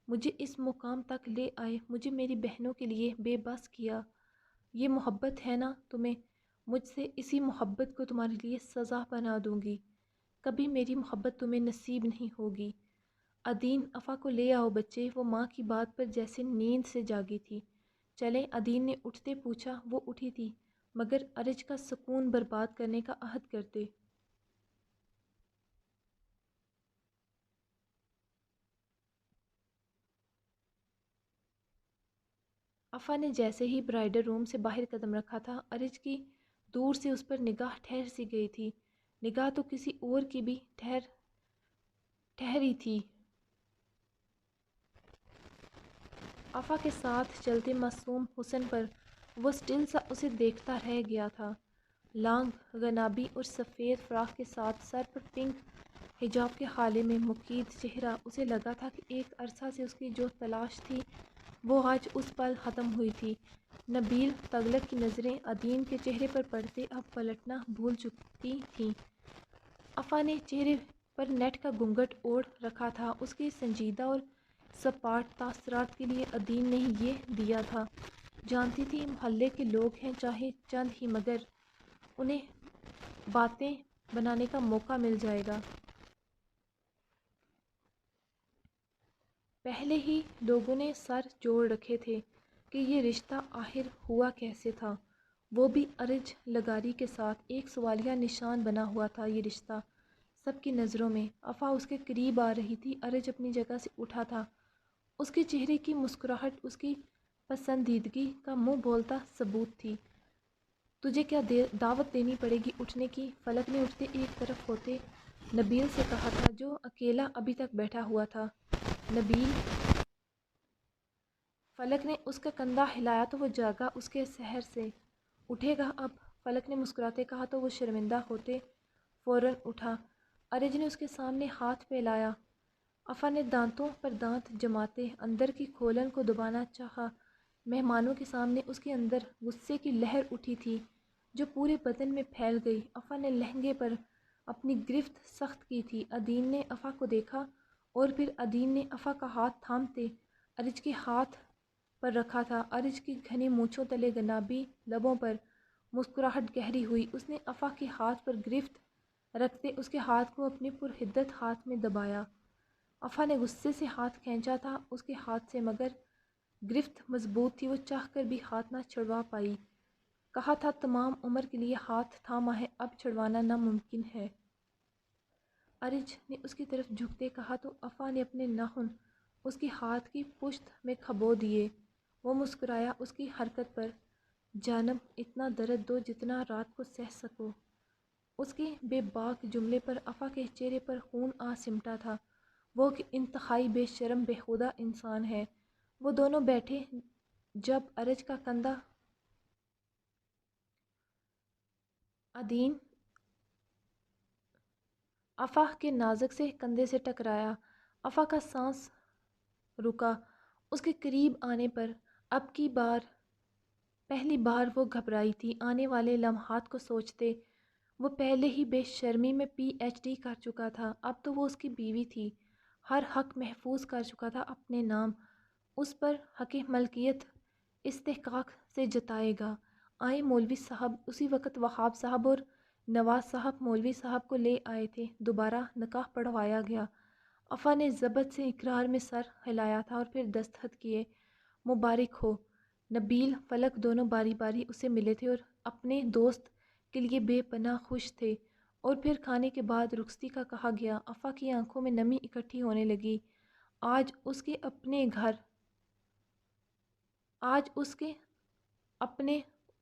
مجھے اس مقام تک لے آئے، مجھے میری بہنوں کے لیے بے بس کیا۔ یہ محبت ہے نا تمہیں مجھ سے، اسی محبت کو تمہارے لیے سزا بنا دوں گی، کبھی میری محبت تمہیں نصیب نہیں ہوگی۔ عدین، افا کو لے آؤ بچے، وہ ماں کی بات پر جیسے نیند سے جاگی تھی۔ چلیں، عدین نے اٹھتے پوچھا۔ وہ اٹھی تھی مگر ارج کا سکون برباد کرنے کا عہد کرتے۔ افا نے جیسے ہی برائڈل روم سے باہر قدم رکھا تھا، ارج کی دور سے اس پر نگاہ ٹھہر سی گئی تھی، نگاہ تو کسی اور کی بھی ٹھہری تھی۔ افا کے ساتھ چلتے معصوم حسن پر وہ اسٹل سا اسے دیکھتا رہ گیا تھا، لانگ غنابی اور سفید فراق کے ساتھ، سر پر پنک حجاب کے خالے میں مقید چہرہ۔ اسے لگا تھا کہ ایک عرصہ سے اس کی جو تلاش تھی وہ آج اس پل ختم ہوئی تھی۔ نبیل تغلق کی نظریں عدین کے چہرے پر پڑتے اب پلٹنا بھول چکی تھیں۔ افا نے چہرے پر نیٹ کا گھونگھٹ اوڑھ رکھا تھا، اس کے سنجیدہ اور سپاٹ تاثرات کے لیے عدین نے یہ دیا تھا۔ جانتی تھی محلے کے لوگ ہیں چاہے چند ہی، مگر انہیں باتیں بنانے کا موقع مل جائے گا۔ پہلے ہی لوگوں نے سر جوڑ رکھے تھے کہ یہ رشتہ آخر ہوا کیسے تھا، وہ بھی ارج لگاری کے ساتھ۔ ایک سوالیہ نشان بنا ہوا تھا یہ رشتہ سب کی نظروں میں۔ افا اس کے قریب آ رہی تھی، ارج اپنی جگہ سے اٹھا تھا، اس کے چہرے کی مسکراہٹ اس کی پسندیدگی کا منہ بولتا ثبوت تھی۔ تجھے کیا دعوت دینی پڑے گی اٹھنے کی؟ فلک نے اٹھتے ایک طرف ہوتے نبیل سے کہا تھا، جو اکیلا ابھی تک بیٹھا ہوا تھا۔ نبیل! فلک نے اس کا کندھا ہلایا تو وہ جاگا اس کے سحر سے۔ اٹھے گا اب؟ فلک نے مسکراتے کہا تو وہ شرمندہ ہوتے فوراً اٹھا۔ ارج نے اس کے سامنے ہاتھ پھیلایا۔ افا نے دانتوں پر دانت جماتے اندر کی کھولن کو دبانا چاہا۔ مہمانوں کے سامنے اس کے اندر غصے کی لہر اٹھی تھی جو پورے بدن میں پھیل گئی۔ افا نے لہنگے پر اپنی گرفت سخت کی تھی۔ عدین نے افا کو دیکھا اور پھر عدین نے افا کا ہاتھ تھامتے ارج کے ہاتھ پر رکھا تھا۔ ارج کی گھنی مونچھوں تلے گنابی لبوں پر مسکراہٹ گہری ہوئی۔ اس نے افا کے ہاتھ پر گرفت رکھتے اس کے ہاتھ کو اپنے پرحدت ہاتھ میں دبایا افا نے غصے سے ہاتھ کھینچا تھا اس کے ہاتھ سے، مگر گرفت مضبوط تھی، وہ چاہ کر بھی ہاتھ نہ چھڑوا پائی۔ کہا تھا تمام عمر کے لیے ہاتھ تھاما ہے، اب چھڑوانا ناممکن ہے۔ ارج نے اس کی طرف جھکتے کہا تو افا نے اپنے ناخن اس کی ہاتھ کی پشت میں کھبو دیے۔ وہ مسکرایا اس کی حرکت پر۔ جانب اتنا درد دو جتنا رات کو سہ سکو۔ اس کے بے باک جملے پر افا کے چہرے پر خون آ سمٹا تھا۔ وہ ایک انتہائی بے شرم بیہودہ انسان ہے۔ وہ دونوں بیٹھے جب ارج کا کندھا عدین افا کے نازک سے کندھے سے ٹکرایا۔ افا کا سانس رکا اس کے قریب آنے پر۔ اب کی بار پہلی بار وہ گھبرائی تھی۔ آنے والے لمحات کو سوچتے وہ پہلے ہی بے شرمی میں پی ایچ ڈی کر چکا تھا۔ اب تو وہ اس کی بیوی تھی، ہر حق محفوظ کر چکا تھا اپنے نام۔ اس پر حق ملکیت استحقاق سے جتائے گا۔ آئے مولوی صاحب۔ اسی وقت وہاب صاحب اور نواز صاحب مولوی صاحب کو لے آئے تھے۔ دوبارہ نکاح پڑھوایا گیا۔ افا نے ضبط سے اقرار میں سر ہلایا تھا اور پھر دستخط کیے۔ مبارک ہو۔ نبیل فلک دونوں باری باری اسے ملے تھے اور اپنے دوست کے لیے بے پناہ خوش تھے۔ اور پھر کھانے کے بعد رخصتی کا کہا گیا۔ افا کی آنکھوں میں نمی اکٹھی ہونے لگی۔ آج اس کے اپنے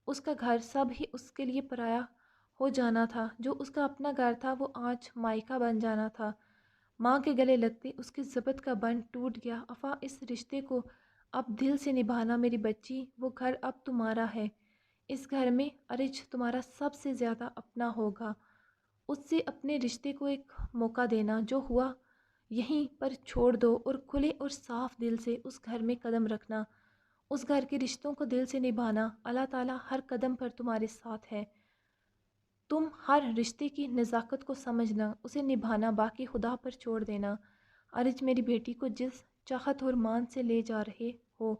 اس کا گھر سب ہی اس کے لیے پرایا ہو جانا تھا۔ جو اس کا اپنا گھر تھا وہ آج مائکا بن جانا تھا۔ ماں کے گلے لگتے اس کے ضبط کا بند ٹوٹ گیا۔ افا، اس رشتے کو اب دل سے نبھانا میری بچی۔ وہ گھر اب تمہارا ہے۔ اس گھر میں ارج تمہارا سب سے زیادہ اپنا ہوگا۔ اس سے اپنے رشتے کو ایک موقع دینا۔ جو ہوا یہیں پر چھوڑ دو اور کھلے اور صاف دل سے اس گھر میں قدم رکھنا۔ اس گھر کے رشتوں کو دل سے نبھانا۔ اللہ تعالیٰ ہر قدم پر تمہارے ساتھ ہے۔ تم ہر رشتے کی نزاکت کو سمجھنا، اسے نبھانا، باقی خدا پر چھوڑ دینا۔ ارج، میری بیٹی کو جس چاہت اور مان سے لے جا رہے ہو،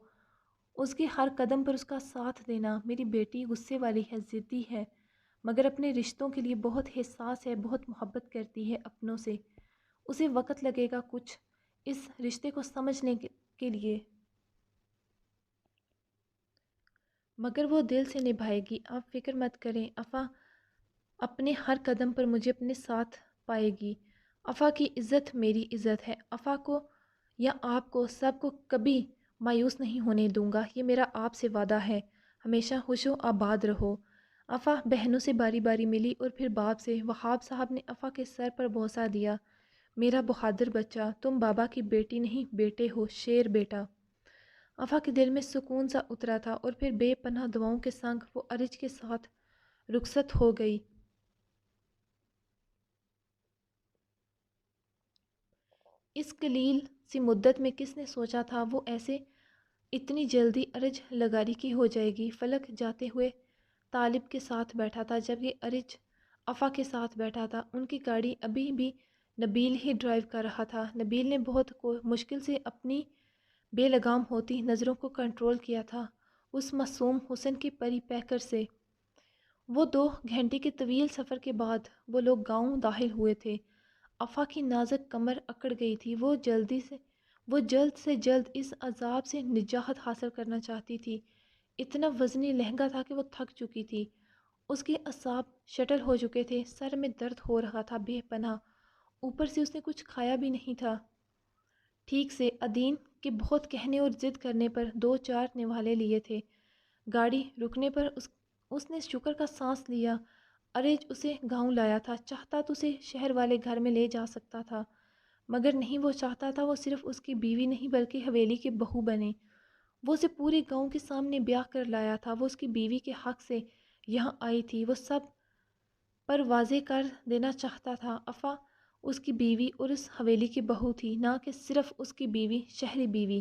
اس کے ہر قدم پر اس کا ساتھ دینا۔ میری بیٹی غصے والی ہے، ضدی ہے، مگر اپنے رشتوں کے لیے بہت حساس ہے، بہت محبت کرتی ہے اپنوں سے۔ اسے وقت لگے گا کچھ اس رشتے کو سمجھنے کے لیے، مگر وہ دل سے نبھائے گی۔ آپ فکر مت کریں۔ افا اپنے ہر قدم پر مجھے اپنے ساتھ پائے گی۔ افا کی عزت میری عزت ہے۔ افا کو یا آپ کو سب کو کبھی مایوس نہیں ہونے دوں گا، یہ میرا آپ سے وعدہ ہے۔ ہمیشہ خوش و آباد رہو۔ افا بہنوں سے باری باری ملی اور پھر باپ سے۔ وہاب صاحب نے افا کے سر پر بوسہ دیا۔ میرا بہادر بچہ، تم بابا کی بیٹی نہیں بیٹے ہو، شیر بیٹا۔ افا کے دل میں سکون سا اترا تھا اور پھر بے پناہ دعاؤں کے سنگ وہ ارج کے ساتھ رخصت ہو گئی۔ اس قلیل سی مدت میں کس نے سوچا تھا وہ ایسے اتنی جلدی ارج لگاری کی ہو جائے گی۔ فلک جاتے ہوئے طالب کے ساتھ بیٹھا تھا جبکہ ارج افا کے ساتھ بیٹھا تھا۔ ان کی گاڑی ابھی بھی نبیل ہی ڈرائیو کر رہا تھا۔ نبیل نے بہت مشکل سے اپنی بے لگام ہوتی نظروں کو کنٹرول کیا تھا اس معصوم حسن کی پری پیکر سے۔ وہ 2 گھنٹے کے طویل سفر کے بعد وہ لوگ گاؤں داخل ہوئے تھے۔ افا کی نازک کمر اکڑ گئی تھی۔ وہ جلد سے جلد اس عذاب سے نجات حاصل کرنا چاہتی تھی۔ اتنا وزنی لہنگا تھا کہ وہ تھک چکی تھی۔ اس کے اعصاب شٹل ہو چکے تھے، سر میں درد ہو رہا تھا بے پناہ۔ اوپر سے اس نے کچھ کھایا بھی نہیں تھا ٹھیک سے۔ عدین کے بہت کہنے اور ضد کرنے پر 2-4 نوالے لیے تھے۔ گاڑی رکنے پر اس نے شکر کا سانس لیا۔ ارج اسے گاؤں لایا تھا، چاہتا تو اسے شہر والے گھر میں لے جا سکتا تھا، مگر نہیں۔ وہ چاہتا تھا وہ صرف اس کی بیوی نہیں بلکہ حویلی کی بہو بنے۔ وہ اسے پورے گاؤں کے سامنے بیاہ کر لایا تھا۔ وہ اس کی بیوی کے حق سے یہاں آئی تھی۔ وہ سب پر واضح کر دینا چاہتا تھا افا اس کی بیوی اور اس حویلی کی بہو تھی، نہ کہ صرف اس کی بیوی، شہری بیوی۔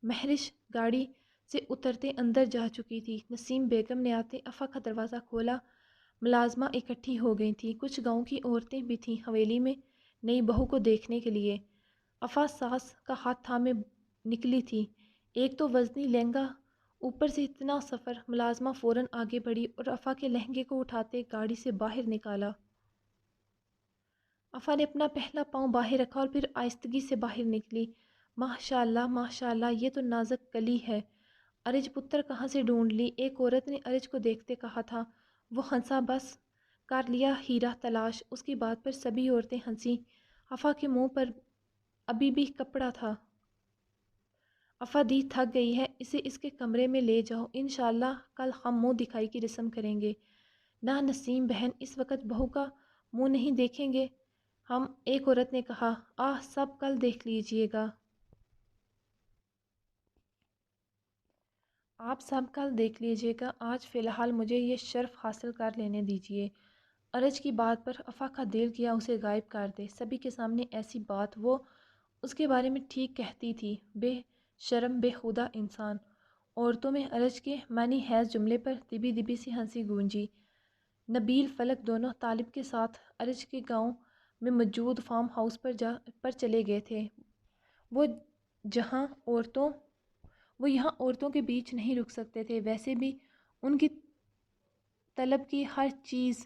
مہرش گاڑی سے اترتے اندر جا چکی تھی۔ نسیم بیگم نے آتے افا کا دروازہ کھولا۔ ملازمہ اکٹھی ہو گئی تھیں، کچھ گاؤں کی عورتیں بھی تھیں حویلی میں نئی بہو کو دیکھنے کے لیے۔ افا ساس کا ہاتھ تھامے نکلی تھی۔ ایک تو وزنی لہنگا، اوپر سے اتنا سفر۔ ملازمہ فوراً آگے بڑھی اور افا کے لہنگے کو اٹھاتے گاڑی سے باہر نکالا۔ افا نے اپنا پہلا پاؤں باہر رکھا اور پھر آہستگی سے باہر نکلی۔ ماشاء اللہ یہ تو نازک کلی ہے۔ ارج پتر کہاں سے ڈھونڈ لی؟ ایک عورت نے ارج کو دیکھتے کہا تھا۔ وہ ہنسا، بس کر لیا ہیرا تلاش۔ اس کی بات پر سبھی عورتیں ہنسیں۔ افا کے منہ پر ابھی بھی کپڑا تھا۔ افا دی تھک گئی ہے، اسے اس کے کمرے میں لے جاؤ، انشاءاللہ کل ہم منہ دکھائی کی رسم کریں گے۔ نہ نسیم بہن، اس وقت بہو کا منہ نہیں دیکھیں گے ہم، ایک عورت نے کہا۔ سب کل دیکھ لیجئے گا۔ آپ سب کل دیکھ لیجئے گا، آج فی الحال مجھے یہ شرف حاصل کر لینے دیجئے۔ ارج کی بات پر افا کا دل کیا اسے غائب کر دے۔ سبھی کے سامنے ایسی بات وہ اس کے بارے میں ٹھیک کہتی تھی۔ بے شرم بے خدا انسان۔ عورتوں میں ارج کے معنی خیز جملے پر دبی دبی سی ہنسی گونجی۔ نبیل فلک دونوں طالب کے ساتھ ارج کے گاؤں میں موجود فارم ہاؤس پر چلے گئے تھے۔ وہ یہاں عورتوں کے بیچ نہیں رک سکتے تھے، ویسے بھی ان کی طلب کی ہر چیز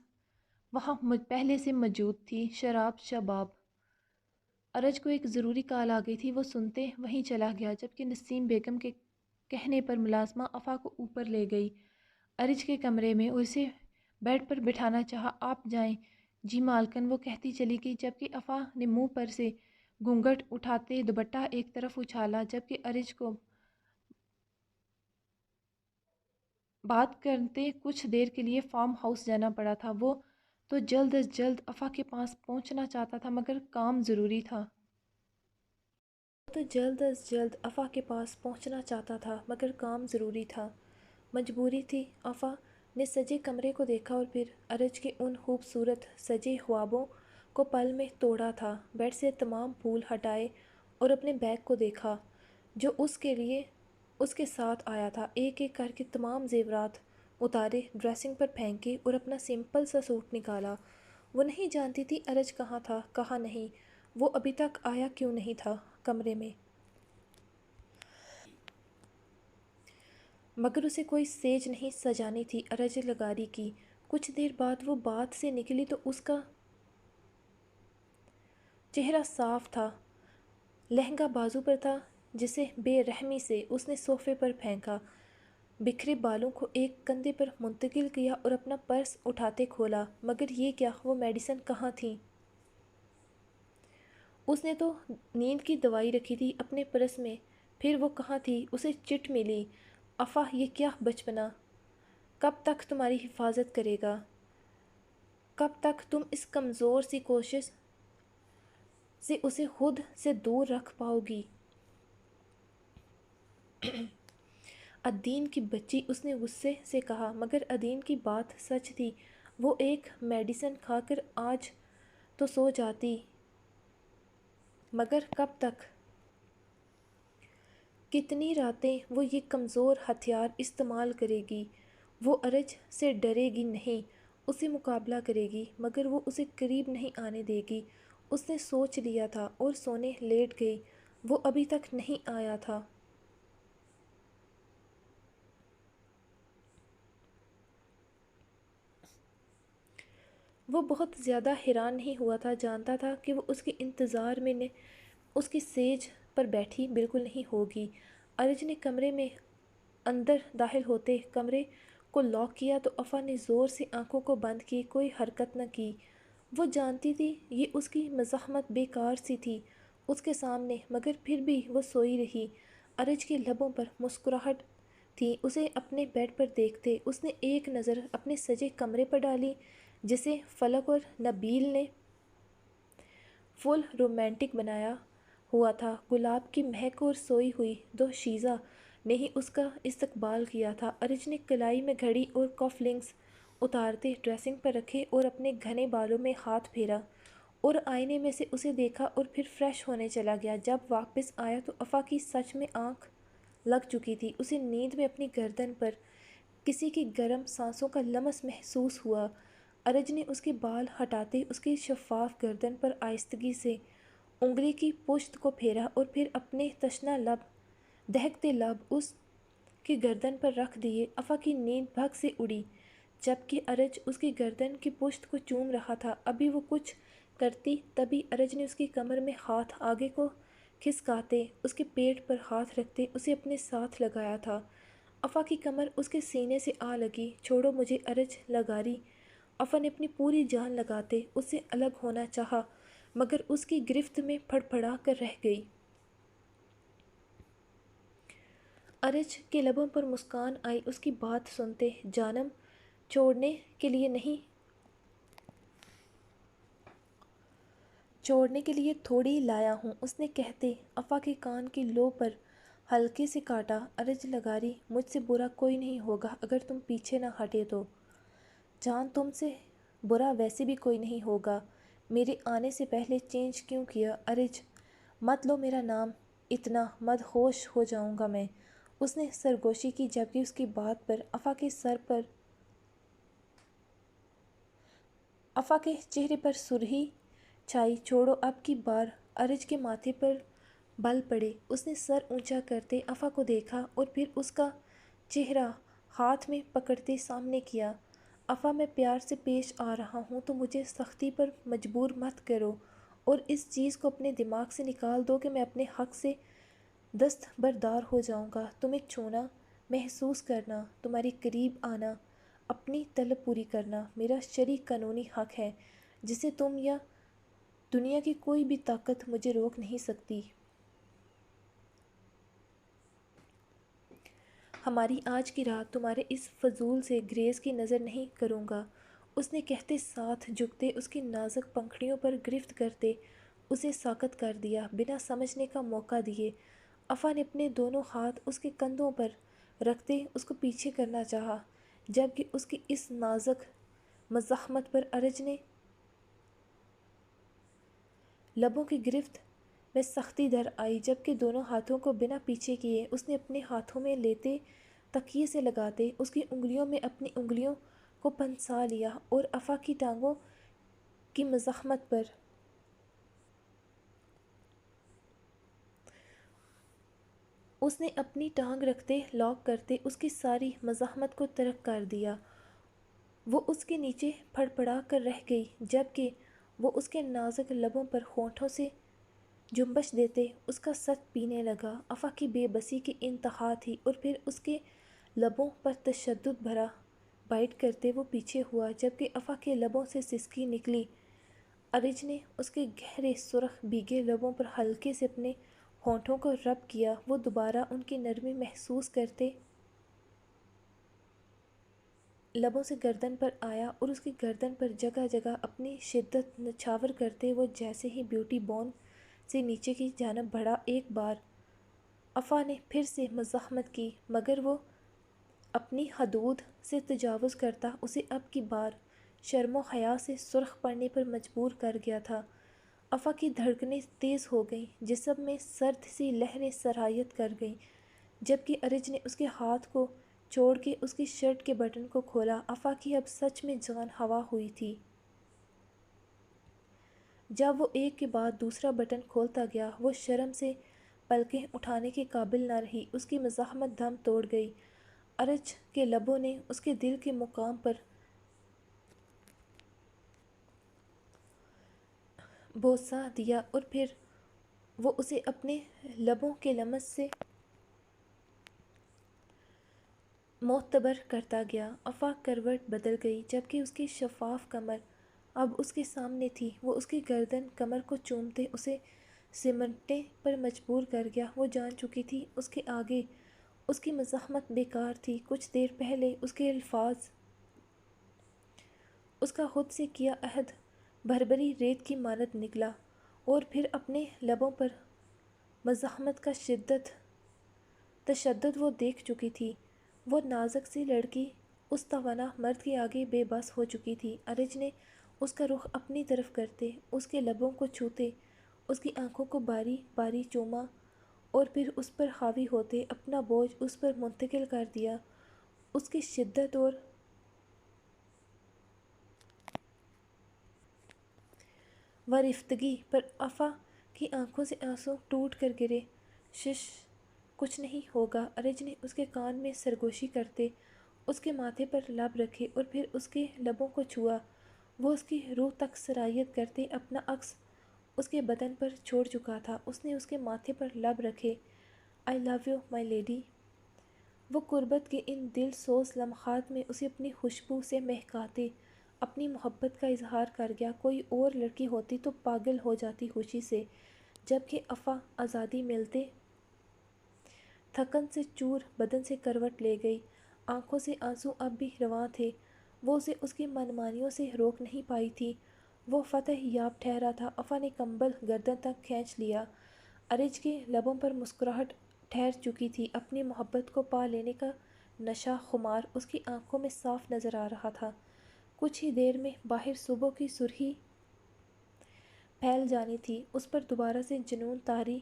وہاں پہلے سے موجود تھی، شراب شباب۔ ارج کو ایک ضروری کال آ گئی تھی، وہ سنتے وہیں چلا گیا، جبکہ نسیم بیگم کے کہنے پر ملازمہ افا کو اوپر لے گئی ارج کے کمرے میں اور اسے بیڈ پر بٹھانا چاہا۔ آپ جائیں جی مالکن، وہ کہتی چلی گئی، جبکہ افا نے منہ پر سے گھونگھٹ اٹھاتے دوپٹہ ایک طرف اچھالا، جبکہ ارج کو بات کرتے کچھ دیر کے لیے فارم ہاؤس جانا پڑا تھا۔ وہ تو جلد از جلد افا کے پاس پہنچنا چاہتا تھا مگر کام ضروری تھا۔ مجبوری تھی۔ افا نے سجے کمرے کو دیکھا اور پھر ارج کے ان خوبصورت سجے خوابوں کو پل میں توڑا تھا۔ بیڈ سے تمام پھول ہٹائے اور اپنے بیگ کو دیکھا جو اس کے ساتھ آیا تھا۔ ایک ایک کر کے تمام زیورات اتارے، ڈریسنگ پر پھینکے اور اپنا سمپل سا سوٹ نکالا۔ وہ نہیں جانتی تھی ارج کہاں تھا، کہاں نہیں، وہ ابھی تک آیا کیوں نہیں تھا کمرے میں۔ مگر اسے کوئی سیج نہیں سجانی تھی ارج لغاری کی۔ کچھ دیر بعد وہ بات سے نکلی تو اس کا چہرہ صاف تھا، لہنگا بازو پر تھا جسے بے رحمی سے اس نے صوفے پر پھینکا، بکھرے بالوں کو ایک کندھے پر منتقل کیا اور اپنا پرس اٹھاتے کھولا۔ مگر یہ کیا، وہ میڈیسن کہاں تھیں؟ اس نے تو نیند کی دوائی رکھی تھی اپنے پرس میں، پھر وہ کہاں تھی؟ اسے چٹ ملی۔ افا یہ کیا بچپنا، کب تک تمہاری حفاظت کرے گا؟ کب تک تم اس کمزور سی کوشش سے اسے خود سے دور رکھ پاؤ گی؟ ادین کی بچی، اس نے غصے سے کہا، مگر ادین کی بات سچ تھی۔ وہ ایک میڈیسن کھا کر آج تو سو جاتی، مگر کب تک؟ کتنی راتیں وہ یہ کمزور ہتھیار استعمال کرے گی؟ وہ ارج سے ڈرے گی نہیں، اس سے مقابلہ کرے گی، مگر وہ اسے قریب نہیں آنے دے گی۔ اس نے سوچ لیا تھا اور سونے لیٹ گئی۔ وہ ابھی تک نہیں آیا تھا۔ وہ بہت زیادہ حیران نہیں ہوا تھا، جانتا تھا کہ وہ اس کے انتظار میں اس کی سیج پر بیٹھی بالکل نہیں ہوگی۔ ارج نے کمرے میں اندر داخل ہوتے کمرے کو لاک کیا تو افا نے زور سے آنکھوں کو بند کی، کوئی حرکت نہ کی۔ وہ جانتی تھی یہ اس کی مزاحمت بیکار سی تھی اس کے سامنے، مگر پھر بھی وہ سوئی رہی۔ ارج کے لبوں پر مسکراہٹ تھی اسے اپنے بیڈ پر دیکھتے۔ اس نے ایک نظر اپنے سجے کمرے پر ڈالی جسے فلک اور نبیل نے فل رومانٹک بنایا ہوا تھا۔ گلاب کی مہک اور سوئی ہوئی دوشیزہ نے ہی اس کا استقبال کیا تھا۔ ارج نے کلائی میں گھڑی اور کف لنکس اتارتے ڈریسنگ پر رکھے اور اپنے گھنے بالوں میں ہاتھ پھیرا اور آئینے میں سے اسے دیکھا اور پھر فریش ہونے چلا گیا۔ جب واپس آیا تو افا کی سچ میں آنکھ لگ چکی تھی۔ اسے نیند میں اپنی گردن پر کسی کی گرم سانسوں کا لمس محسوس ہوا۔ ارج نے اس کے بال ہٹاتے اس کی شفاف گردن پر آہستگی سے انگلی کی پشت کو پھیرا اور پھر اپنے تشنہ دہکتے لب اس کی گردن پر رکھ دیے۔ افا کی نیند بھگ سے اڑی جبکہ ارج اس کی گردن کی پشت کو چوم رہا تھا۔ ابھی وہ کچھ کرتی تبھی ارج نے اس کی کمر میں ہاتھ آگے کو کھسکاتے اس کے پیٹ پر ہاتھ رکھتے اسے اپنے ساتھ لگایا تھا۔ افا کی کمر اس کے سینے سے آ لگی۔ چھوڑو مجھے ارج لگاری۔ افا نے اپنی پوری جان لگاتے اس سے الگ ہونا چاہا مگر اس کی گرفت میں پھڑ پھڑا کر رہ گئی۔ ارج کے لبوں پر مسکان آئی اس کی بات سنتے۔ جانم چھوڑنے کے لیے تھوڑی لایا ہوں، اس نے کہتے افا کے کان کی لو پر ہلکے سے کاٹا۔ ارج لگاری مجھ سے برا کوئی نہیں ہوگا اگر تم پیچھے نہ ہٹے تو۔ جان تم سے برا ویسے بھی کوئی نہیں ہوگا، میرے آنے سے پہلے چینج کیوں کیا؟ ارج مت لو میرا نام، اتنا مدہوش ہو جاؤں گا میں۔ اس نے سرگوشی کی جبکہ اس کی بات پر افا کے چہرے پر سرخی چھائی۔ چھوڑو اب کی بار ارج کے ماتھے پر بل پڑے۔ اس نے سر اونچا کرتے افا کو دیکھا اور پھر اس کا چہرہ ہاتھ میں پکڑتے سامنے کیا۔ افا میں پیار سے پیش آ رہا ہوں تو مجھے سختی پر مجبور مت کرو اور اس چیز کو اپنے دماغ سے نکال دو کہ میں اپنے حق سے دستبردار ہو جاؤں گا۔ تمہیں چھونا، محسوس کرنا، تمہارے قریب آنا، اپنی طلب پوری کرنا میرا شرعی قانونی حق ہے جسے تم یا دنیا کی کوئی بھی طاقت مجھے روک نہیں سکتی۔ ہماری آج کی رات تمہارے اس فضول سے گریز کی نظر نہیں کروں گا، اس نے کہتے ساتھ جھکتے اس کی نازک پنکھڑیوں پر گرفت کرتے اسے ساکت کر دیا بنا سمجھنے کا موقع دیے۔ افا نے اپنے دونوں ہاتھ اس کے کندھوں پر رکھتے اس کو پیچھے کرنا چاہا جبکہ اس کی اس نازک مزاحمت پر ارج نے لبوں کی گرفت میں سختی در آئی جبکہ دونوں ہاتھوں کو بنا پیچھے کیے اس نے اپنے ہاتھوں میں لیتے تکیے سے لگاتے اس کی انگلیوں میں اپنی انگلیوں کو پھنسا لیا اور افا کی ٹانگوں کی مزاحمت پر اس نے اپنی ٹانگ رکھتے لاک کرتے اس کی ساری مزاحمت کو ترک کر دیا۔ وہ اس کے نیچے پھڑ پڑا کر رہ گئی جبکہ وہ اس کے نازک لبوں پر ہونٹوں سے جنبش دیتے اس کا سچ پینے لگا۔ افا کی بے بسی کی انتہا تھی اور پھر اس کے لبوں پر تشدد بھرا بائٹ کرتے وہ پیچھے ہوا جبکہ افا کے لبوں سے سسکی نکلی۔ ارج نے اس کے گہرے سرخ بھیگے لبوں پر ہلکے سے اپنے ہونٹوں کو رب کیا۔ وہ دوبارہ ان کی نرمی محسوس کرتے لبوں سے گردن پر آیا اور اس کی گردن پر جگہ جگہ اپنی شدت نچھاور کرتے وہ جیسے ہی بیوٹی بون سے نیچے کی جانب بڑھا۔ ایک بار افا نے پھر سے مزاحمت کی مگر وہ اپنی حدود سے تجاوز کرتا اسے اب کی بار شرم و حیا سے سرخ پڑنے پر مجبور کر گیا تھا۔ افا کی دھڑکنیں تیز ہو گئیں، جسم میں سرد سی لہریں سرایت کر گئیں جبکہ ارج نے اس کے ہاتھ کو چھوڑ کے اس کی شرٹ کے بٹن کو کھولا۔ افا کی اب سچ میں جان ہوا ہوئی تھی۔ جب وہ ایک کے بعد دوسرا بٹن کھولتا گیا وہ شرم سے پلکیں اٹھانے کے قابل نہ رہی۔ اس کی مزاحمت دم توڑ گئی۔ ارج کے لبوں نے اس کے دل کے مقام پر بوسہ دیا اور پھر وہ اسے اپنے لبوں کے لمس سے معتبر کرتا گیا۔ افا کروٹ بدل گئی جبکہ اس کی شفاف کمر اب اس کے سامنے تھی۔ وہ اس کی گردن کمر کو چومتے اسے سمٹنے پر مجبور کر گیا۔ وہ جان چکی تھی اس کے آگے اس کی مزاحمت بیکار تھی۔ کچھ دیر پہلے اس کے الفاظ اس کا خود سے کیا عہد بھربری ریت کی مانند نکلا اور پھر اپنے لبوں پر مزاحمت کا تشدد وہ دیکھ چکی تھی۔ وہ نازک سی لڑکی اس توانا مرد کے آگے بے بس ہو چکی تھی۔ ارج نے اس کا رخ اپنی طرف کرتے اس کے لبوں کو چھوتے اس کی آنکھوں کو باری باری چوما اور پھر اس پر حاوی ہوتے اپنا بوجھ اس پر منتقل کر دیا۔ اس کی شدت اور ورفتگی پر افا کی آنکھوں سے آنسو ٹوٹ کر گرے۔ شش کچھ نہیں ہوگا۔ ارج نے اس کے کان میں سرگوشی کرتے اس کے ماتھے پر لب رکھے اور پھر اس کے لبوں کو چھوا۔ وہ اس کی روح تک سرایت کرتے اپنا عکس اس کے بدن پر چھوڑ چکا تھا۔ اس نے اس کے ماتھے پر لب رکھے۔ آئی لو یو مائی لیڈی۔ وہ قربت کے ان دل سوز لمحات میں اسے اپنی خوشبو سے مہکاتے اپنی محبت کا اظہار کر گیا۔ کوئی اور لڑکی ہوتی تو پاگل ہو جاتی خوشی سے، جبکہ افا آزادی ملتے تھکن سے چور بدن سے کروٹ لے گئی۔ آنکھوں سے آنسو اب بھی رواں تھے۔ وہ اسے اس کی منمانیوں سے روک نہیں پائی تھی۔ وہ فتح یاب ٹھہرا تھا۔ افا نے کمبل گردن تک کھینچ لیا۔ ارج کے لبوں پر مسکراہٹ ٹھہر چکی تھی۔ اپنی محبت کو پا لینے کا نشہ خمار اس کی آنکھوں میں صاف نظر آ رہا تھا۔ کچھ ہی دیر میں باہر صبح کی سرخی پھیل جانی تھی۔ اس پر دوبارہ سے جنون طاری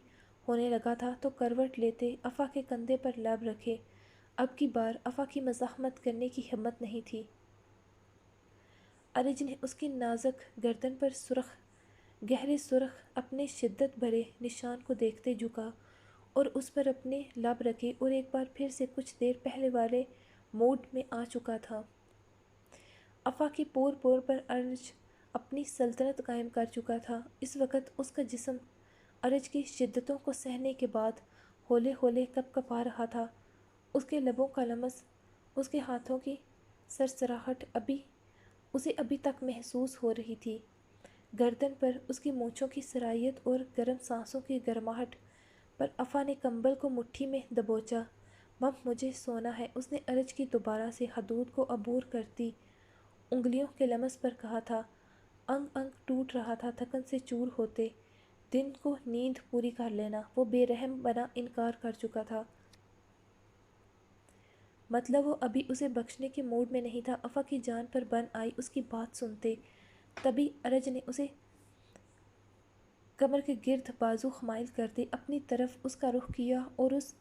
ہونے لگا تھا تو کروٹ لیتے افا کے کندھے پر لب رکھے۔ اب کی بار افا کی مزاحمت کرنے کی ہمت نہیں تھی۔ ارج نے اس کی نازک گردن پر گہرے سرخ اپنے شدت بھرے نشان کو دیکھتے جھکا اور اس پر اپنے لب رکھے اور ایک بار پھر سے کچھ دیر پہلے والے موڈ میں آ چکا تھا۔ افا کی پور پور پر ارج اپنی سلطنت قائم کر چکا تھا۔ اس وقت اس کا جسم ارج کی شدتوں کو سہنے کے بعد ہولے ہولے کپ کپا رہا تھا۔ اس کے لبوں کا لمس، اس کے ہاتھوں کی سرسراہٹ اسے ابھی تک محسوس ہو رہی تھی۔ گردن پر اس کی مونچھوں کی سرایت اور گرم سانسوں کی گرماہٹ پر افا نے کمبل کو مٹھی میں دبوچا۔ مم مجھے سونا ہے، اس نے ارج کی دوبارہ سے حدود کو عبور کرتی انگلیوں کے لمس پر کہا تھا۔ انگ انگ ٹوٹ رہا تھا تھکن سے چور ہوتے۔ دن کو نیند پوری کر لینا۔ وہ بے رحم بنا انکار کر چکا تھا۔ مطلب وہ ابھی اسے بخشنے کے موڈ میں نہیں تھا۔ افا کی جان پر بن آئی اس کی بات سنتے۔ تبھی ارج نے اسے کمر کے گرد بازو خمائل کرتے اپنی طرف اس کا رخ کیا اور اس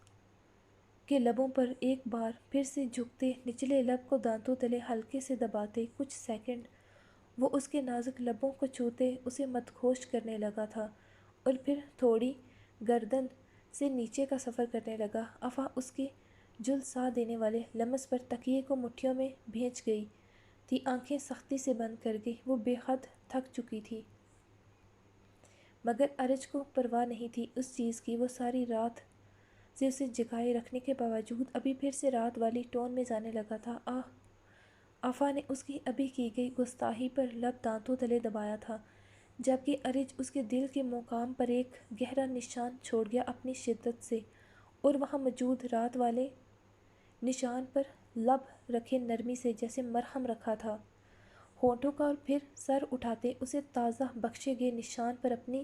کے لبوں پر ایک بار پھر سے جھکتے نچلے لب کو دانتوں تلے ہلکے سے دباتے کچھ سیکنڈ وہ اس کے نازک لبوں کو چھوتے اسے مدہوش کرنے لگا تھا اور پھر تھوڑی گردن سے نیچے کا سفر کرنے لگا۔ افا اس کے جھلسا دینے والے لمس پر تکیے کو مٹھیوں میں بھینچ گئی تھی، آنکھیں سختی سے بند کر گئی۔ وہ بے حد تھک چکی تھی، مگر ارج کو پرواہ نہیں تھی اس چیز کی۔ وہ ساری رات سے اسے جگائے رکھنے کے باوجود ابھی پھر سے رات والی ٹون میں جانے لگا تھا۔ آفا نے اس کی ابھی کی گئی گستاخی پر لب دانتوں تلے دبایا تھا، جبکہ ارج اس کے دل کے مقام پر ایک گہرا نشان چھوڑ گیا اپنی شدت سے، اور وہاں موجود رات والے نشان پر لب رکھے نرمی سے جیسے مرہم رکھا تھا ہونٹوں کا، اور پھر سر اٹھاتے اسے تازہ بخشے گئے نشان پر اپنی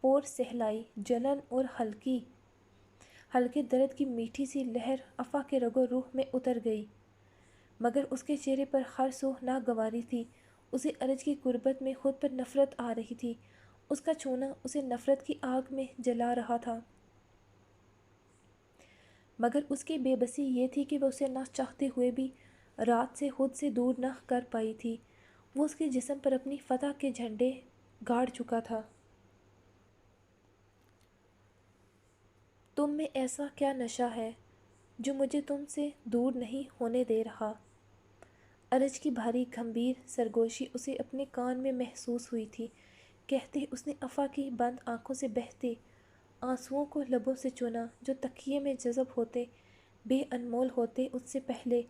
پور سہلائی۔ جلن اور ہلکے درد کی میٹھی سی لہر افا کے رگ و روح میں اتر گئی، مگر اس کے چہرے پر ہر سو ناگواری تھی۔ اسے ارج کی قربت میں خود پر نفرت آ رہی تھی۔ اس کا چھونا اسے نفرت کی آگ میں جلا رہا تھا، مگر اس کی بے بسی یہ تھی کہ وہ اسے نہ چاہتے ہوئے بھی رات سے خود سے دور نہ کر پائی تھی۔ وہ اس کے جسم پر اپنی فتح کے جھنڈے گاڑ چکا تھا۔ تم میں ایسا کیا نشہ ہے جو مجھے تم سے دور نہیں ہونے دے رہا؟ ارج کی بھاری گمبھیر سرگوشی اسے اپنے کان میں محسوس ہوئی تھی۔ کہتے اس نے افا کی بند آنکھوں سے بہتے آنسوؤں کو لبوں سے چونا، جو تکیے میں جذب ہوتے بے انمول ہوتے اس سے پہلے۔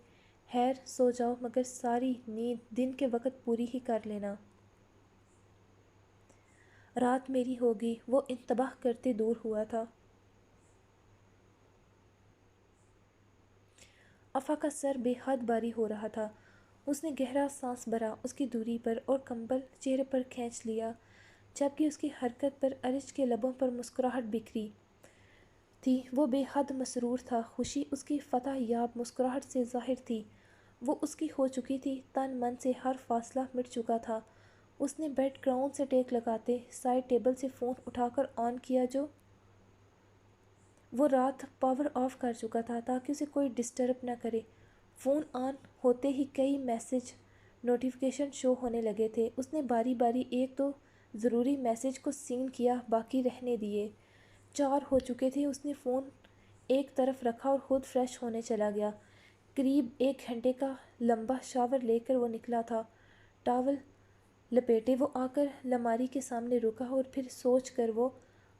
خیر سو جاؤ، مگر ساری نیند دن کے وقت پوری ہی کر لینا۔ رات میری ہوگی۔ وہ انتباہ کرتے دور ہوا تھا۔ افا کا سر بے حد بھاری ہو رہا تھا۔ اس نے گہرا سانس بھرا اس کی دوری پر اور کمبل چہرے پر کھینچ لیا، جبکہ اس کی حرکت پر ارج کے لبوں پر مسکراہٹ بکھری تھی۔ وہ بے حد مسرور تھا۔ خوشی اس کی فتح یاب مسکراہٹ سے ظاہر تھی۔ وہ اس کی ہو چکی تھی، تن من سے ہر فاصلہ مٹ چکا تھا۔ اس نے بیڈ گراؤنڈ سے ٹیک لگاتے سائڈ ٹیبل سے فون اٹھا کر آن کیا، جو وہ رات پاور آف کر چکا تھا تاکہ اسے کوئی ڈسٹرب نہ کرے۔ فون آن ہوتے ہی کئی میسج نوٹیفیکیشن شو ہونے لگے تھے۔ اس نے باری باری ایک دو ضروری میسج کو سین کیا، باقی رہنے دیے۔ 4 ہو چکے تھے۔ اس نے فون ایک طرف رکھا اور خود فریش ہونے چلا گیا۔ قریب 1 گھنٹے کا لمبا شاور لے کر وہ نکلا تھا، ٹاول لپیٹے وہ آ کر الماری کے سامنے رکا اور پھر سوچ کر وہ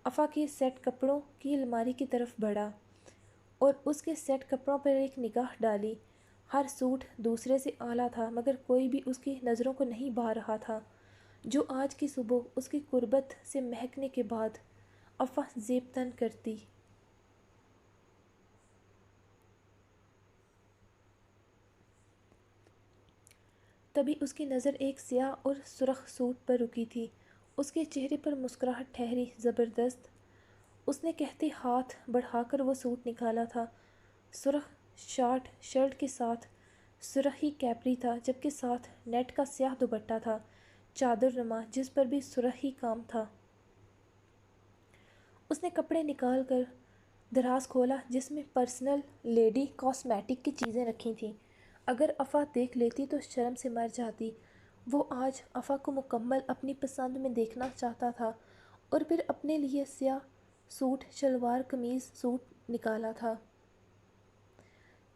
افا کے سیٹ کپڑوں کی الماری کی طرف بڑھا اور اس کے سیٹ کپڑوں پر ایک نگاہ ڈالی۔ ہر سوٹ دوسرے سے اعلیٰ تھا مگر کوئی بھی اس کی نظروں کو نہیں بھا رہا تھا۔ جو آج کی صبح اس کی قربت سے مہکنے کے بعد افا زیب تن کرتی۔ تبھی اس کی نظر ایک سیاہ اور سرخ سوٹ پر رکی تھی۔ اس کے چہرے پر مسکراہٹ ٹھہری زبردست۔ اس نے کہتے ہاتھ بڑھا کر وہ سوٹ نکالا تھا۔ سرخ شرٹ کے ساتھ سرخی کیپری تھا جبکہ ساتھ نیٹ کا سیاہ دوپٹہ تھا، چادر نما، جس پر بھی سرخی کام تھا۔ اس نے کپڑے نکال کر دراز کھولا جس میں پرسنل لیڈی کاسمیٹک کی چیزیں رکھی تھیں۔ اگر افا دیکھ لیتی تو شرم سے مر جاتی۔ وہ آج افا کو مکمل اپنی پسند میں دیکھنا چاہتا تھا اور پھر اپنے لیے سیاہ سوٹ شلوار قمیض سوٹ نکالا تھا۔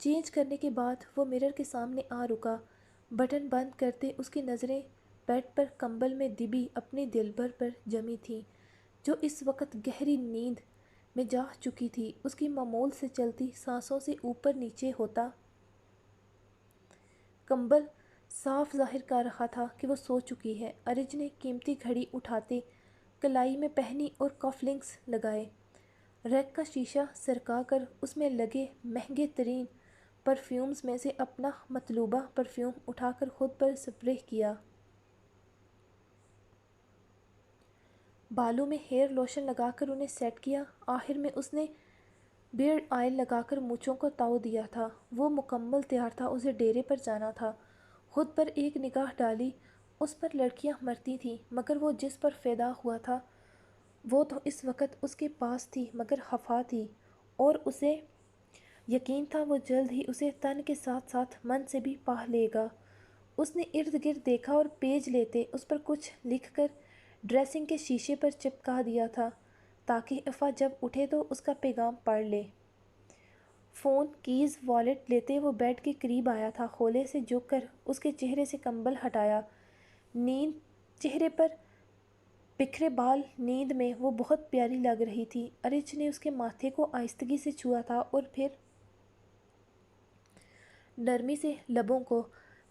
چینج کرنے کے بعد وہ مرر کے سامنے آ رکا۔ بٹن بند کرتے اس کی نظریں بیڈ پر کمبل میں دبی اپنی دلبر پر جمی تھیں جو اس وقت گہری نیند میں جا چکی تھی۔ اس کی معمول سے چلتی سانسوں سے اوپر نیچے ہوتا کمبل صاف ظاہر کر رہا تھا کہ وہ سو چکی ہے۔ ارج نے قیمتی گھڑی اٹھاتے کلائی میں پہنی اور کف لنکس لگائے۔ ریک کا شیشہ سرکا کر اس میں لگے مہنگے ترین پرفیومز میں سے اپنا مطلوبہ پرفیوم اٹھا کر خود پر سپرے کیا۔ بالوں میں ہیئر لوشن لگا کر انہیں سیٹ کیا۔ آخر میں اس نے بیئرڈ آئل لگا کر مونچھوں کو تاؤ دیا تھا۔ وہ مکمل تیار تھا، اسے ڈیرے پر جانا تھا۔ خود پر ایک نگاہ ڈالی۔ اس پر لڑکیاں مرتی تھیں مگر وہ جس پر فیدا ہوا تھا وہ تو اس وقت اس کے پاس تھی مگر خفا تھی اور اسے یقین تھا وہ جلد ہی اسے تن کے ساتھ ساتھ من سے بھی پا لے گا۔ اس نے ارد گرد دیکھا اور پیج لیتے اس پر کچھ لکھ کر ڈریسنگ کے شیشے پر چپکا دیا تھا تاکہ افا جب اٹھے تو اس کا پیغام پڑھ لے۔ فون، کیز، والیٹ لیتے وہ بیڈ کے قریب آیا تھا۔ خولے سے جھک کر اس کے چہرے سے کمبل ہٹایا۔ نیند چہرے پر بکھرے بال، نیند میں وہ بہت پیاری لگ رہی تھی۔ ارج نے اس کے ماتھے کو آہستگی سے چھوا تھا اور پھر نرمی سے لبوں کو۔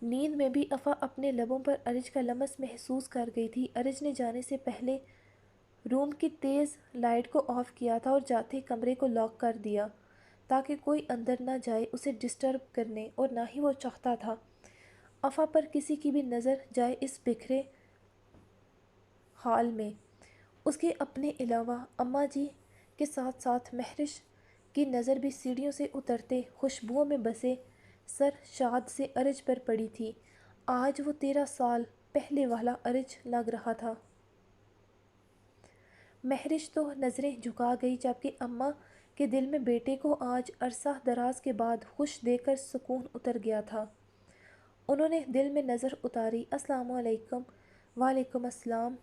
نیند میں بھی افا اپنے لبوں پر ارج کا لمس محسوس کر گئی تھی۔ ارج نے جانے سے پہلے روم کی تیز لائٹ کو آف کیا تھا اور جاتے کمرے کو لاک کر دیا تاکہ کوئی اندر نہ جائے اسے ڈسٹرب کرنے، اور نہ ہی وہ چاہتا تھا افا پر کسی کی بھی نظر جائے اس بکھرے حال میں۔ اس کے اپنے علاوہ اماں جی کے ساتھ ساتھ مہرش کی نظر بھی سیڑھیوں سے اترتے خوشبوؤں میں بسے سر شاد سے ارج پر پڑی تھی۔ آج وہ 13 سال پہلے والا ارج لگ رہا تھا۔ مہرش تو نظریں جھکا گئی جبکہ اماں کے دل میں بیٹے کو آج عرصہ دراز کے بعد خوش دیکھ کر سکون اتر گیا تھا۔ انہوں نے دل میں نظر اتاری۔ السلام علیکم۔ وعلیکم السلام۔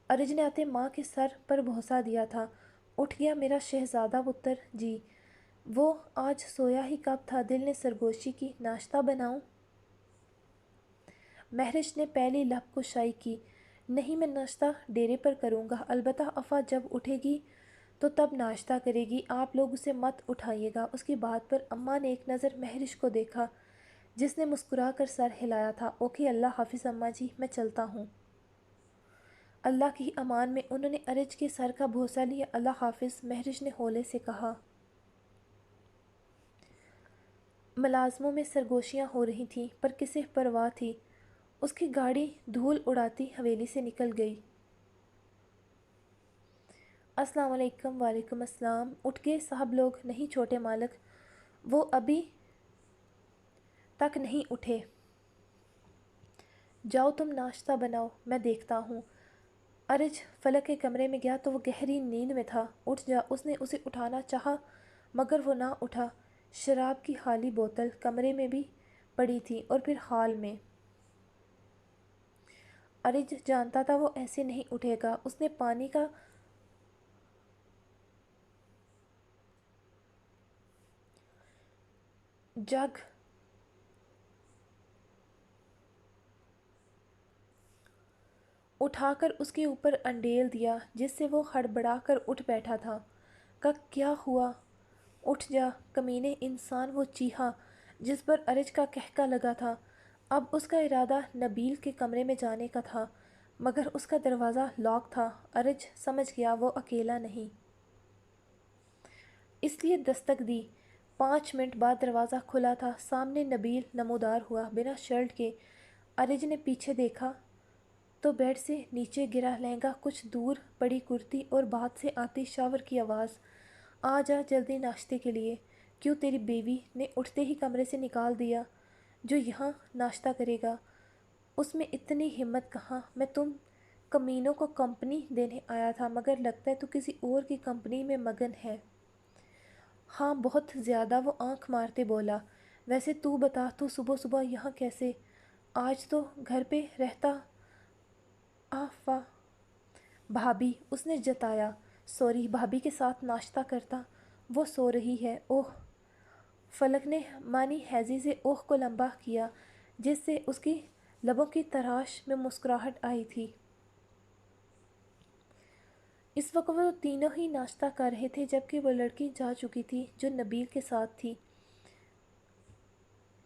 ارج نے آتے ماں کے سر پر بوسہ دیا تھا۔ اٹھ گیا میرا شہزادہ پتر جی؟ وہ آج سویا ہی کب تھا؟ دل نے سرگوشی کی۔ ناشتہ بناؤں؟ مہرش نے پہلی لب کشائی کی۔ نہیں، میں ناشتہ ڈیرے پر کروں گا، البتہ افا جب اٹھے گی تو تب ناشتہ کرے گی، آپ لوگ اسے مت اٹھائیے گا۔ اس کی بات پر اماں نے ایک نظر مہرش کو دیکھا جس نے مسکرا کر سر ہلایا تھا۔ اوکے، اللہ حافظ اماں جی، میں چلتا ہوں۔ اللہ کی امان میں انہوں نے ارج کے سر کا بوسہ لیا۔ اللہ حافظ، مہرش نے ہولے سے کہا۔ ملازموں میں سرگوشیاں ہو رہی تھیں پر کسے پرواہ تھی؟ اس کی گاڑی دھول اڑاتی حویلی سے نکل گئی۔ السلام علیکم۔ وعلیکم السلام۔ اٹھ گئے صاحب لوگ؟ نہیں چھوٹے مالک، وہ ابھی تک نہیں اٹھے۔ جاؤ تم ناشتہ بناؤ، میں دیکھتا ہوں۔ ارج فلک کے کمرے میں گیا تو وہ گہری نیند میں تھا۔ اٹھ جا، اس نے اسے اٹھانا چاہا مگر وہ نہ اٹھا۔ شراب کی خالی بوتل کمرے میں بھی پڑی تھی اور پھر ہال میں۔ ارج جانتا تھا وہ ایسے نہیں اٹھے گا۔ اس نے پانی کا جگ اٹھا کر اس کے اوپر انڈیل دیا جس سے وہ ہڑبڑا کر اٹھ بیٹھا تھا۔ کیا ہوا؟ اٹھ جا کمینے انسان، وہ چیخا جس پر ارج کا قہقہ لگا تھا۔ اب اس کا ارادہ نبیل کے کمرے میں جانے کا تھا مگر اس کا دروازہ لاک تھا۔ ارج سمجھ گیا وہ اکیلا نہیں، اس لیے دستک دی۔ 5 منٹ بعد دروازہ کھلا تھا، سامنے نبیل نمودار ہوا بنا شرٹ کے۔ ارج نے پیچھے دیکھا تو بیڈ سے نیچے گرا لہنگا کچھ دور پڑی کرتی اور بعد سے آتی شاور کی آواز، آ جا جلدی ناشتے کے لیے۔ کیوں تیری بیوی نے اٹھتے ہی کمرے سے نکال دیا؟ جو یہاں ناشتہ کرے گا اس میں اتنی ہمت کہاں؟ میں تم کمینوں کو کمپنی دینے آیا تھا مگر لگتا ہے تو کسی اور کی کمپنی میں مگن ہے۔ ہاں بہت زیادہ، وہ آنکھ مارتے بولا۔ ویسے تو بتا، تو صبح صبح یہاں کیسے؟ آج تو گھر پہ رہتا۔ آفا بھابھی، اس نے جتایا۔ سوری، بھابھی کے ساتھ ناشتہ کرتا، وہ سو رہی ہے۔ اوہ! فلک نے مانی ہیزی سے اوہ کو لمبا کیا جس سے اس کی لبوں کی تراش میں مسکراہٹ آئی تھی۔ اس وقت وہ تینوں ہی ناشتہ کر رہے تھے جبکہ وہ لڑکی جا چکی تھی جو نبیل کے ساتھ تھی۔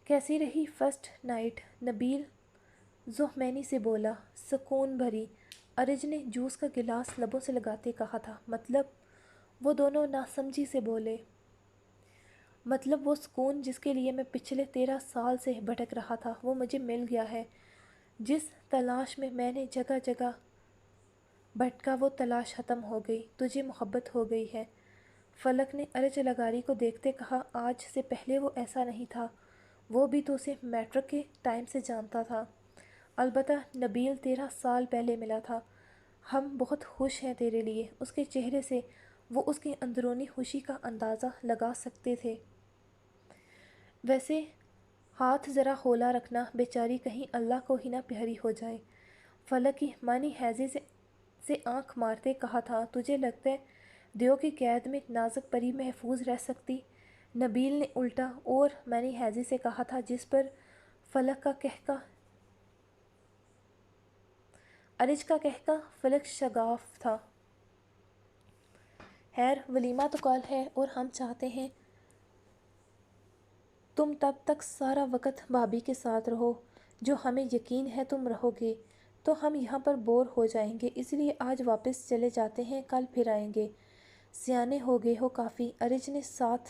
کیسی رہی فرسٹ نائٹ؟ نبیل ذوحمینی سے بولا۔ سکون بھری، ارج نے جوس کا گلاس لبوں سے لگاتے کہا تھا۔ مطلب؟ وہ دونوں ناسمجھی سے بولے۔ مطلب وہ سکون جس کے لیے میں پچھلے 13 سال سے بھٹک رہا تھا وہ مجھے مل گیا ہے۔ جس تلاش میں نے جگہ جگہ بھٹکا وہ تلاش ختم ہو گئی، تجھے محبت ہو گئی ہے۔ فلک نے ارج لگاری کو دیکھتے کہا، آج سے پہلے وہ ایسا نہیں تھا، وہ بھی تو اسے میٹرک کے ٹائم سے جانتا تھا۔ البتہ نبیل 13 سال پہلے ملا تھا۔ ہم بہت خوش ہیں تیرے لیے۔ اس کے چہرے سے وہ اس کی اندرونی خوشی کا اندازہ لگا سکتے تھے۔ ویسے ہاتھ ذرا ہولا رکھنا، بیچاری کہیں اللہ کو ہی نہ پیاری ہو جائے۔ فلک کی مانی ہیزی سے آنکھ مارتے کہا تھا، تجھے لگتا ہے دیو کی قید میں نازک پری محفوظ رہ سکتی؟ نبیل نے الٹا اور مانی ہیزی سے کہا تھا جس پر فلک کا قہقہ ارج کا قہقہ فلک شگاف تھا۔ خیر ولیمہ تو کل ہے اور ہم چاہتے ہیں تم تب تک سارا وقت بھابھی کے ساتھ رہو، جو ہمیں یقین ہے تم رہو گے تو ہم یہاں پر بور ہو جائیں گے، اس لیے آج واپس چلے جاتے ہیں، کل پھر آئیں گے۔ سیانے ہو گئے ہو کافی، ارج نے ساتھ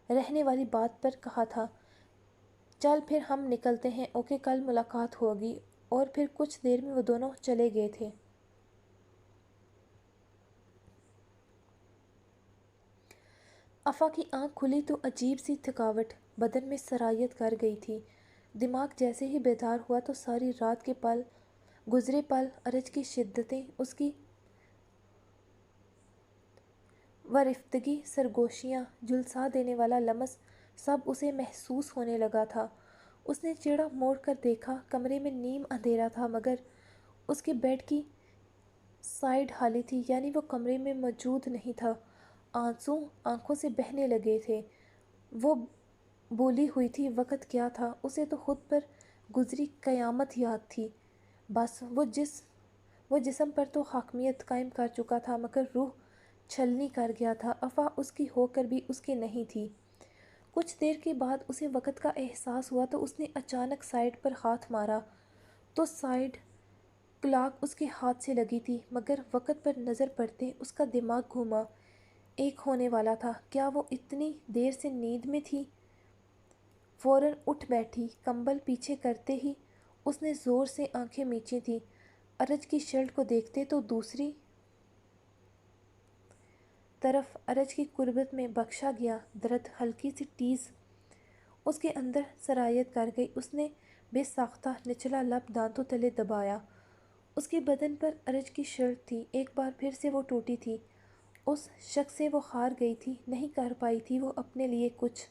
رہنے والی بات پر کہا تھا۔ چل پھر ہم نکلتے ہیں، اوکے کل ملاقات ہوگی۔ اور پھر کچھ دیر میں وہ دونوں چلے گئے تھے۔ افا کی آنکھ کھلی تو عجیب سی تھکاوٹ بدن میں سرایت کر گئی تھی۔ دماغ جیسے ہی بیدار ہوا تو ساری رات کے گزرے پل، ارج کی شدتیں، اس کی ورفتگی، سرگوشیاں، جھلسا دینے والا لمس، سب اسے محسوس ہونے لگا تھا۔ اس نے چہرہ موڑ کر دیکھا، کمرے میں نیم اندھیرا تھا مگر اس کے بیڈ کی سائیڈ خالی تھی، یعنی وہ کمرے میں موجود نہیں تھا۔ آنسو آنکھوں سے بہنے لگے تھے۔ وہ بولی ہوئی تھی وقت کیا تھا، اسے تو خود پر گزری قیامت یاد تھی۔ بس وہ جسم پر تو حاکمیت قائم کر چکا تھا مگر روح چھلنی کر گیا تھا۔ افا اس کی ہو کر بھی اس کی نہیں تھی۔ کچھ دیر کے بعد اسے وقت کا احساس ہوا تو اس نے اچانک سائیڈ پر ہاتھ مارا تو سائیڈ کلاک اس کے ہاتھ سے لگی تھی مگر وقت پر نظر پڑتے اس کا دماغ گھوما۔ 1 ہونے والا تھا۔ کیا وہ اتنی دیر سے نیند میں تھی؟ فوراً اٹھ بیٹھی، کمبل پیچھے کرتے ہی اس نے زور سے آنکھیں میچی تھیں۔ ارج کی شرٹ کو دیکھتے تو دوسری طرف ارج کی قربت میں بخشا گیا درد، ہلکی سی ٹیز اس کے اندر سرایت کر گئی۔ اس نے بے ساختہ نچلا لب دانتوں تلے دبایا۔ اس کے بدن پر ارج کی شرٹ تھی، ایک بار پھر سے وہ ٹوٹی تھی۔ اس شخص سے وہ ہار گئی تھی، نہیں کر پائی تھی وہ اپنے لیے کچھ۔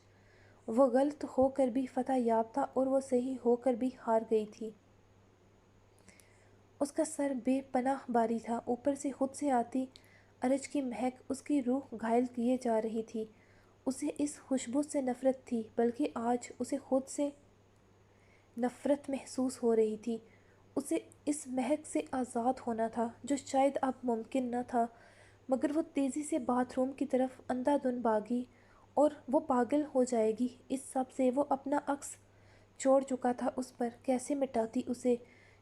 وہ غلط ہو کر بھی فتح یاب تھا اور وہ صحیح ہو کر بھی ہار گئی تھی۔ اس کا سر بے پناہ باری تھا، اوپر سے خود سے آتی ارج کی مہک اس کی روح گھائل کیے جا رہی تھی۔ اسے اس خوشبو سے نفرت تھی، بلکہ آج اسے خود سے نفرت محسوس ہو رہی تھی۔ اسے اس مہک سے آزاد ہونا تھا جو شاید اب ممکن نہ تھا، مگر وہ تیزی سے باتھ روم کی طرف اندھا دھند بھاگی، اور وہ پاگل ہو جائے گی اس سب سے۔ وہ اپنا عکس چھوڑ چکا تھا، اس پر کیسے مٹاتی اسے؟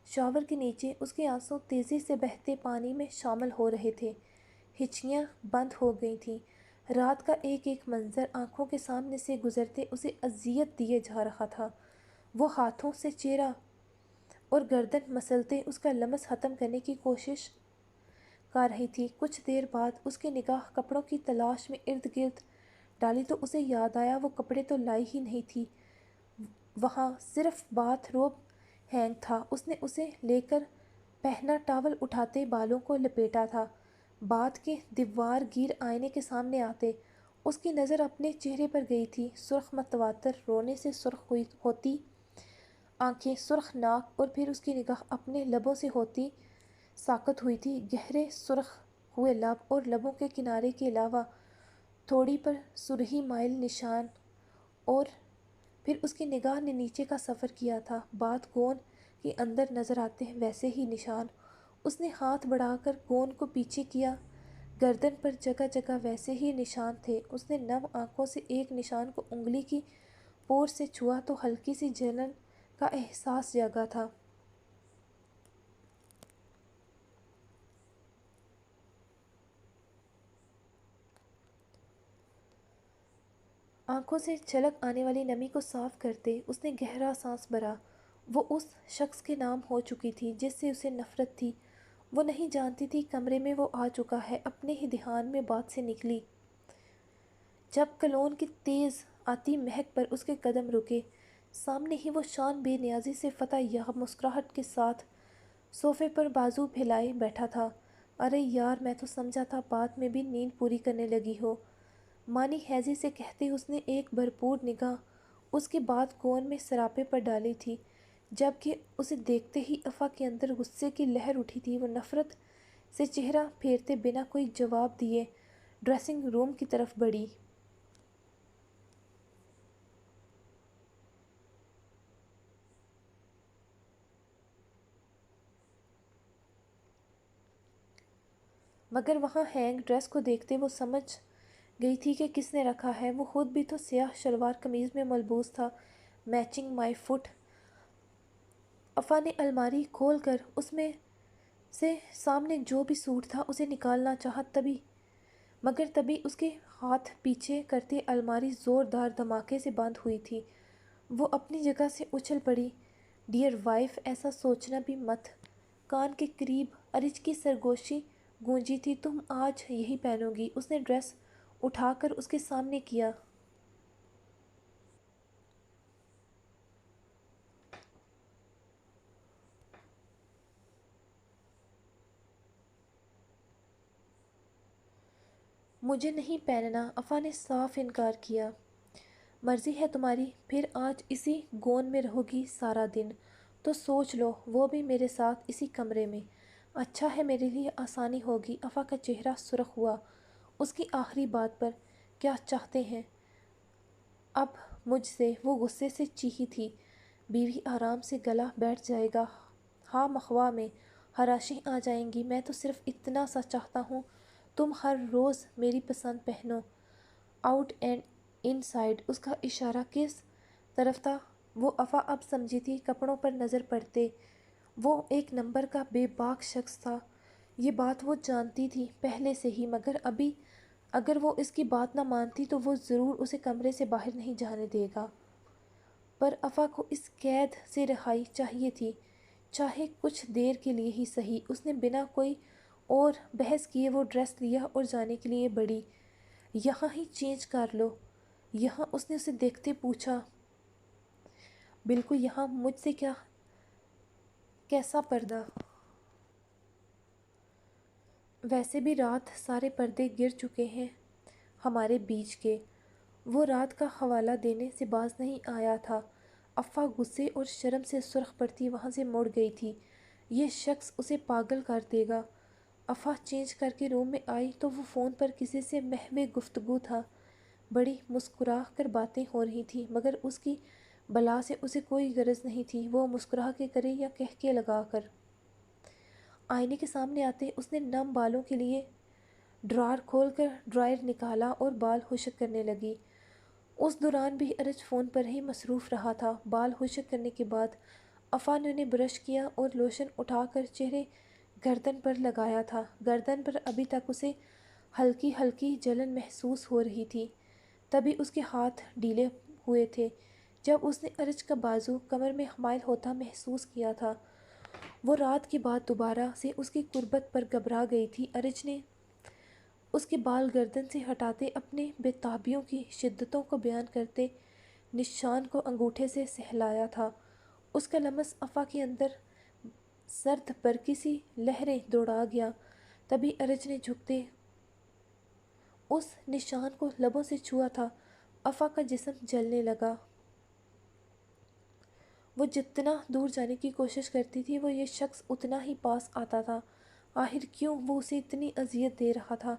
شاور کے نیچے اس کے آنسو تیزی سے بہتے پانی میں شامل ہو رہے تھے، ہچکیاں بند ہو گئی تھیں۔ رات کا ایک ایک منظر آنکھوں کے سامنے سے گزرتے اسے اذیت دیے جا رہا تھا۔ وہ ہاتھوں سے چہرہ اور گردن مسلتے اس کا لمس ختم کرنے کی کوشش کر رہی تھی۔ کچھ دیر بعد اس کی نگاہ کپڑوں کی تلاش میں ارد گرد ڈالی تو اسے یاد آیا وہ کپڑے تو لائی ہی نہیں تھی، وہاں صرف باتھ روب ہینگ تھا۔ اس نے اسے لے کر پہنا، ٹاول اٹھاتے بالوں کو لپیٹا تھا۔ بات کے دیوار گیر آئینے کے سامنے آتے اس کی نظر اپنے چہرے پر گئی تھی۔ سرخ متواتر رونے سے سرخ ہوتی آنکھیں، سرخ ناک، اور پھر اس کی نگاہ اپنے لبوں سے ہوتی ساکت ہوئی تھی۔ گہرے سرخ ہوئے لب اور لبوں کے کنارے کے علاوہ تھوڑی پر سرخی مائل نشان، اور پھر اس کی نگاہ نے نیچے کا سفر کیا تھا، بات گون کے اندر نظر آتے ہیں ویسے ہی نشان۔ اس نے ہاتھ بڑھا کر گون کو پیچھے کیا، گردن پر جگہ جگہ ویسے ہی نشان تھے۔ اس نے نم آنکھوں سے ایک نشان کو انگلی کی پور سے چھوا تو ہلکی سی جلن کا احساس جاگا تھا۔ آنکھوں سے چھلک آنے والی نمی کو صاف کرتے اس نے گہرا سانس بھرا۔ وہ اس شخص کے نام ہو چکی تھی جس سے اسے نفرت تھی۔ وہ نہیں جانتی تھی کمرے میں وہ آ چکا ہے۔ اپنے ہی دھیان میں بات سے نکلی جب کلون کی تیز آتی مہک پر اس کے قدم رکے۔ سامنے ہی وہ شان بے نیازی سے فتح یاب مسکراہٹ کے ساتھ صوفے پر بازو پھیلائے بیٹھا تھا۔ ارے یار، میں تو سمجھا تھا بعد میں بھی نیند پوری کرنے لگی ہو، مانی ہیضی سے کہتے اس نے ایک بھرپور نگاہ اس کے بات گون میں سراپے پر ڈالی تھی، جبکہ اسے دیکھتے ہی افا کے اندر غصے کی لہر اٹھی تھی۔ وہ نفرت سے چہرہ پھیرتے بنا کوئی جواب دیے ڈریسنگ روم کی طرف بڑھی۔ مگر وہاں ہینگ ڈریس کو دیکھتے وہ سمجھ گئی تھی کہ کس نے رکھا ہے۔ وہ خود بھی تو سیاہ شلوار قمیض میں ملبوس تھا، میچنگ مائی فٹ۔ افا نے الماری کھول کر اس میں سے سامنے جو بھی سوٹ تھا اسے نکالنا چاہا، مگر تبھی اس کے ہاتھ پیچھے کرتے الماری زوردار دھماکے سے بند ہوئی تھی۔ وہ اپنی جگہ سے اچھل پڑی۔ ڈیئر وائف، ایسا سوچنا بھی مت۔ کان کے قریب ارج کی سرگوشی گونجی تھی، تم آج یہی پہنو گی؟ اس نے ڈریس اٹھا کر اس کے سامنے کیا۔ مجھے نہیں پہننا، افا نے صاف انکار کیا۔ مرضی ہے تمہاری، پھر آج اسی گون میں رہو گی سارا دن تو سوچ لو، وہ بھی میرے ساتھ اسی کمرے میں۔ اچھا ہے، میرے لیے آسانی ہوگی۔ افا کا چہرہ سرخ ہوا اس کی آخری بات پر۔ کیا چاہتے ہیں اب مجھ سے؟ وہ غصے سے چیخی تھی۔ بیوی آرام سے گلا بیٹھ جائے گا، ہاں مخواہ میں خراشیں آ جائیں گی، میں تو صرف اتنا سا چاہتا ہوں تم ہر روز میری پسند پہنو، آؤٹ اینڈ ان سائڈ۔ اس کا اشارہ کس طرف تھا وہ افا اب سمجھی تھی۔ کپڑوں پر نظر پڑتے وہ ایک نمبر کا بے باک شخص تھا، یہ بات وہ جانتی تھی پہلے سے ہی، مگر ابھی اگر وہ اس کی بات نہ مانتی تو وہ ضرور اسے کمرے سے باہر نہیں جانے دے گا۔ پر افا کو اس قید سے رہائی چاہیے تھی، چاہے کچھ دیر کے لیے ہی سہی۔ اس نے بنا کوئی اور بحث کیے وہ ڈریس لیا اور جانے کے لیے بڑھی۔ یہاں ہی چینج کر لو۔ یہاں؟ اس نے اسے دیکھتے پوچھا۔ بالکل یہاں، مجھ سے کیا؟ کیسا پردہ؟ ویسے بھی رات سارے پردے گر چکے ہیں ہمارے بیچ کے۔ وہ رات کا حوالہ دینے سے باز نہیں آیا تھا۔ افا غصے اور شرم سے سرخ پڑتی وہاں سے مڑ گئی تھی۔ یہ شخص اسے پاگل کر دے گا۔ افا چینج کر کے روم میں آئی تو وہ فون پر کسی سے محو گفتگو تھا۔ بڑی مسکرا کر باتیں ہو رہی تھیں، مگر اس کی بلا سے اسے کوئی غرض نہیں تھی، وہ مسکرا کے کرے یا کہہ کے لگا کر۔ آئینے کے سامنے آتے اس نے نم بالوں کے لیے ڈرار کھول کر ڈرائر نکالا اور بال خشک کرنے لگی۔ اس دوران بھی ارج فون پر ہی مصروف رہا تھا۔ بال خشک کرنے کے بعد افا نے انہیں برش کیا اور لوشن اٹھا کر چہرے گردن پر لگایا تھا۔ گردن پر ابھی تک اسے ہلکی ہلکی جلن محسوس ہو رہی تھی، تبھی اس کے ہاتھ ڈھیلے ہوئے تھے جب اس نے ارج کا بازو کمر میں مائل ہوتا محسوس کیا تھا۔ وہ رات کی بات دوبارہ سے اس کی قربت پر گھبرا گئی تھی۔ ارج نے اس کے بال گردن سے ہٹاتے اپنے بے تابیوں کی شدتوں کو بیان کرتے نشان کو انگوٹھے سے سہلایا تھا۔ اس کا لمس افا کے اندر سرد برقی سی لہریں دوڑا گیا۔ تبھی ارج نے جھکتے اس نشان کو لبوں سے چھوا تھا۔ افا کا جسم جلنے لگا۔ وہ جتنا دور جانے کی کوشش کرتی تھی وہ یہ شخص اتنا ہی پاس آتا تھا۔ آخر کیوں وہ اسے اتنی اذیت دے رہا تھا؟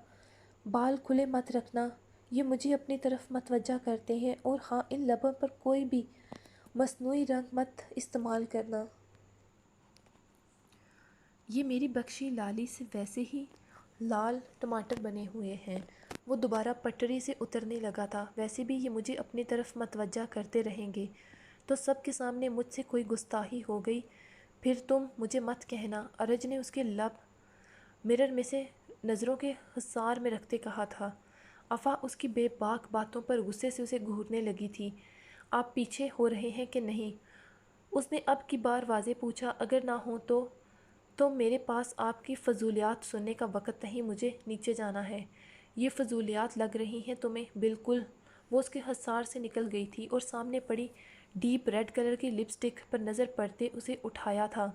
بال کھلے مت رکھنا، یہ مجھے اپنی طرف متوجہ کرتے ہیں، اور ہاں، ان لبوں پر کوئی بھی مصنوعی رنگ مت استعمال کرنا۔ یہ میری بخشی لالی سے ویسے ہی لال ٹماٹر بنے ہوئے ہیں۔ وہ دوبارہ پٹری سے اترنے لگا تھا۔ ویسے بھی یہ مجھے اپنی طرف متوجہ کرتے رہیں گے تو سب کے سامنے مجھ سے کوئی گستاخی ہو گئی پھر تم مجھے مت کہنا۔ ارج نے اس کے لب مرر میں سے نظروں کے حصار میں رکھتے کہا تھا۔ افا اس کی بے باک باتوں پر غصے سے اسے گھورنے لگی تھی۔ آپ پیچھے ہو رہے ہیں کہ نہیں؟ اس نے اب کی بار واضح پوچھا۔ اگر نہ ہوں تو میرے پاس آپ کی فضولیات سننے کا وقت نہیں، مجھے نیچے جانا ہے۔ یہ فضولیات لگ رہی ہیں تمہیں؟ بالکل۔ وہ اس کے حصار سے نکل گئی تھی اور سامنے پڑی ڈیپ ریڈ کلر کی لپسٹک پر نظر پڑتے اسے اٹھایا تھا۔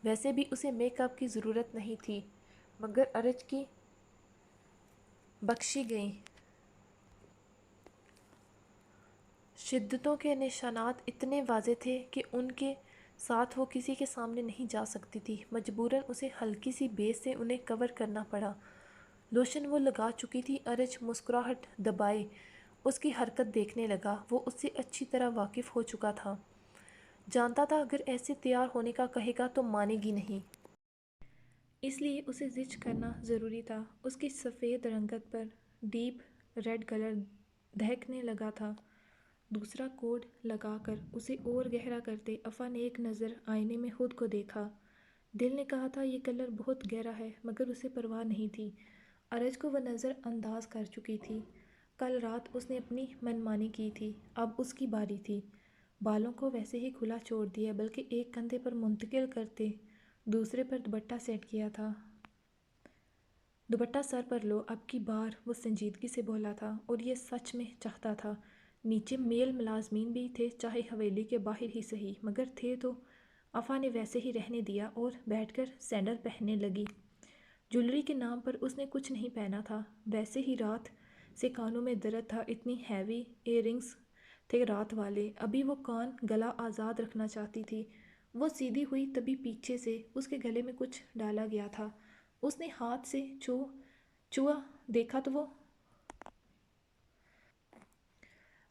ویسے بھی اسے میک اپ کی ضرورت نہیں تھی، مگر ارج کی بخشی گئی شدتوں کے نشانات اتنے واضح تھے کہ ان کے ساتھ وہ کسی کے سامنے نہیں جا سکتی تھی۔ مجبوراً اسے ہلکی سی بیس سے انہیں کور کرنا پڑا۔ لوشن وہ لگا چکی تھی۔ ارج مسکراہٹ دبائے اس کی حرکت دیکھنے لگا۔ وہ اس سے اچھی طرح واقف ہو چکا تھا، جانتا تھا اگر ایسے تیار ہونے کا کہے گا تو مانے گی نہیں، اس لیے اسے زج کرنا ضروری تھا۔ اس کی سفید رنگت پر ڈیپ ریڈ کلر دہکنے لگا تھا۔ دوسرا کوڈ لگا کر اسے اور گہرا کرتے افا نے ایک نظر آئینے میں خود کو دیکھا۔ دل نے کہا تھا یہ کلر بہت گہرا ہے، مگر اسے پرواہ نہیں تھی۔ ارج کو وہ نظر انداز کر چکی تھی۔ کل رات اس نے اپنی من مانی کی تھی، اب اس کی باری تھی۔ بالوں کو ویسے ہی کھلا چھوڑ دیا، بلکہ ایک کندھے پر منتقل کرتے دوسرے پر دوپٹہ سیٹ کیا تھا۔ دوپٹہ سر پر لو، اب کی بار وہ سنجیدگی سے بولا تھا، اور یہ سچ میں چاہتا تھا۔ نیچے میل ملازمین بھی تھے، چاہے حویلی کے باہر ہی سہی، مگر تھے تو۔ افا نے ویسے ہی رہنے دیا اور بیٹھ کر سینڈل پہننے لگی۔ جولری کے نام پر اس نے کچھ نہیں پہنا تھا، ویسے ہی رات سے کانوں میں درد تھا، اتنی ہیوی ایئر رنگز تھے رات والے۔ ابھی وہ کان گلا آزاد رکھنا چاہتی تھی۔ وہ سیدھی ہوئی، تبھی پیچھے سے اس کے گلے میں کچھ ڈالا گیا تھا۔ اس نے ہاتھ سے چھوا،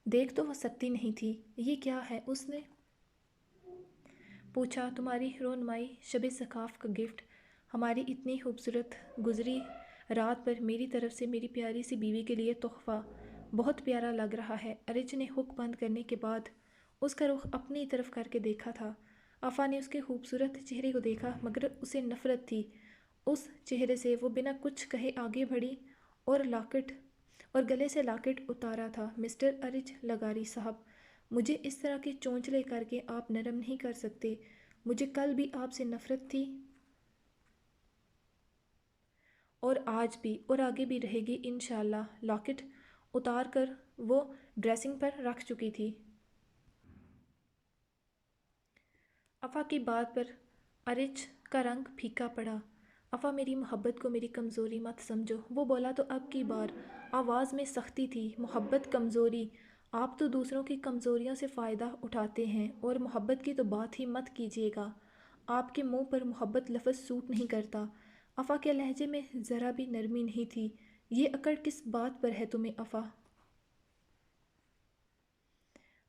دیکھ تو وہ سکتی نہیں تھی۔ یہ کیا ہے؟ اس نے پوچھا۔ تمہاری رونمائی شب ثقاف کا گفٹ، ہماری اتنی خوبصورت گزری رات پر میری طرف سے میری پیاری سی بیوی کے لیے تحفہ، بہت پیارا لگ رہا ہے۔ ارج نے ہک بند کرنے کے بعد اس کا رخ اپنی طرف کر کے دیکھا تھا۔ افا نے اس کے خوبصورت چہرے کو دیکھا، مگر اسے نفرت تھی اس چہرے سے۔ وہ بنا کچھ کہے آگے بڑھی اور گلے سے لاکٹ اتارا تھا۔ مسٹر ارج لغاری صاحب، مجھے اس طرح کے چونچلے کر کے آپ نرم نہیں کر سکتے۔ مجھے کل بھی آپ سے نفرت تھی، اور آج بھی، اور آگے بھی رہے گی انشاءاللہ۔ لاکٹ اتار کر وہ ڈریسنگ پر رکھ چکی تھی۔ افا کی بات پر ارج کا رنگ پھیکا پڑا۔ افا، میری محبت کو میری کمزوری مت سمجھو، وہ بولا تو اب کی بار آواز میں سختی تھی۔ محبت کمزوری؟ آپ تو دوسروں کی کمزوریوں سے فائدہ اٹھاتے ہیں، اور محبت کی تو بات ہی مت کیجیے گا۔ آپ کے منہ پر محبت لفظ سوٹ نہیں کرتا۔ افا کے لہجے میں ذرا بھی نرمی نہیں تھی۔ یہ اکڑ کس بات پر ہے تمہیں افا؟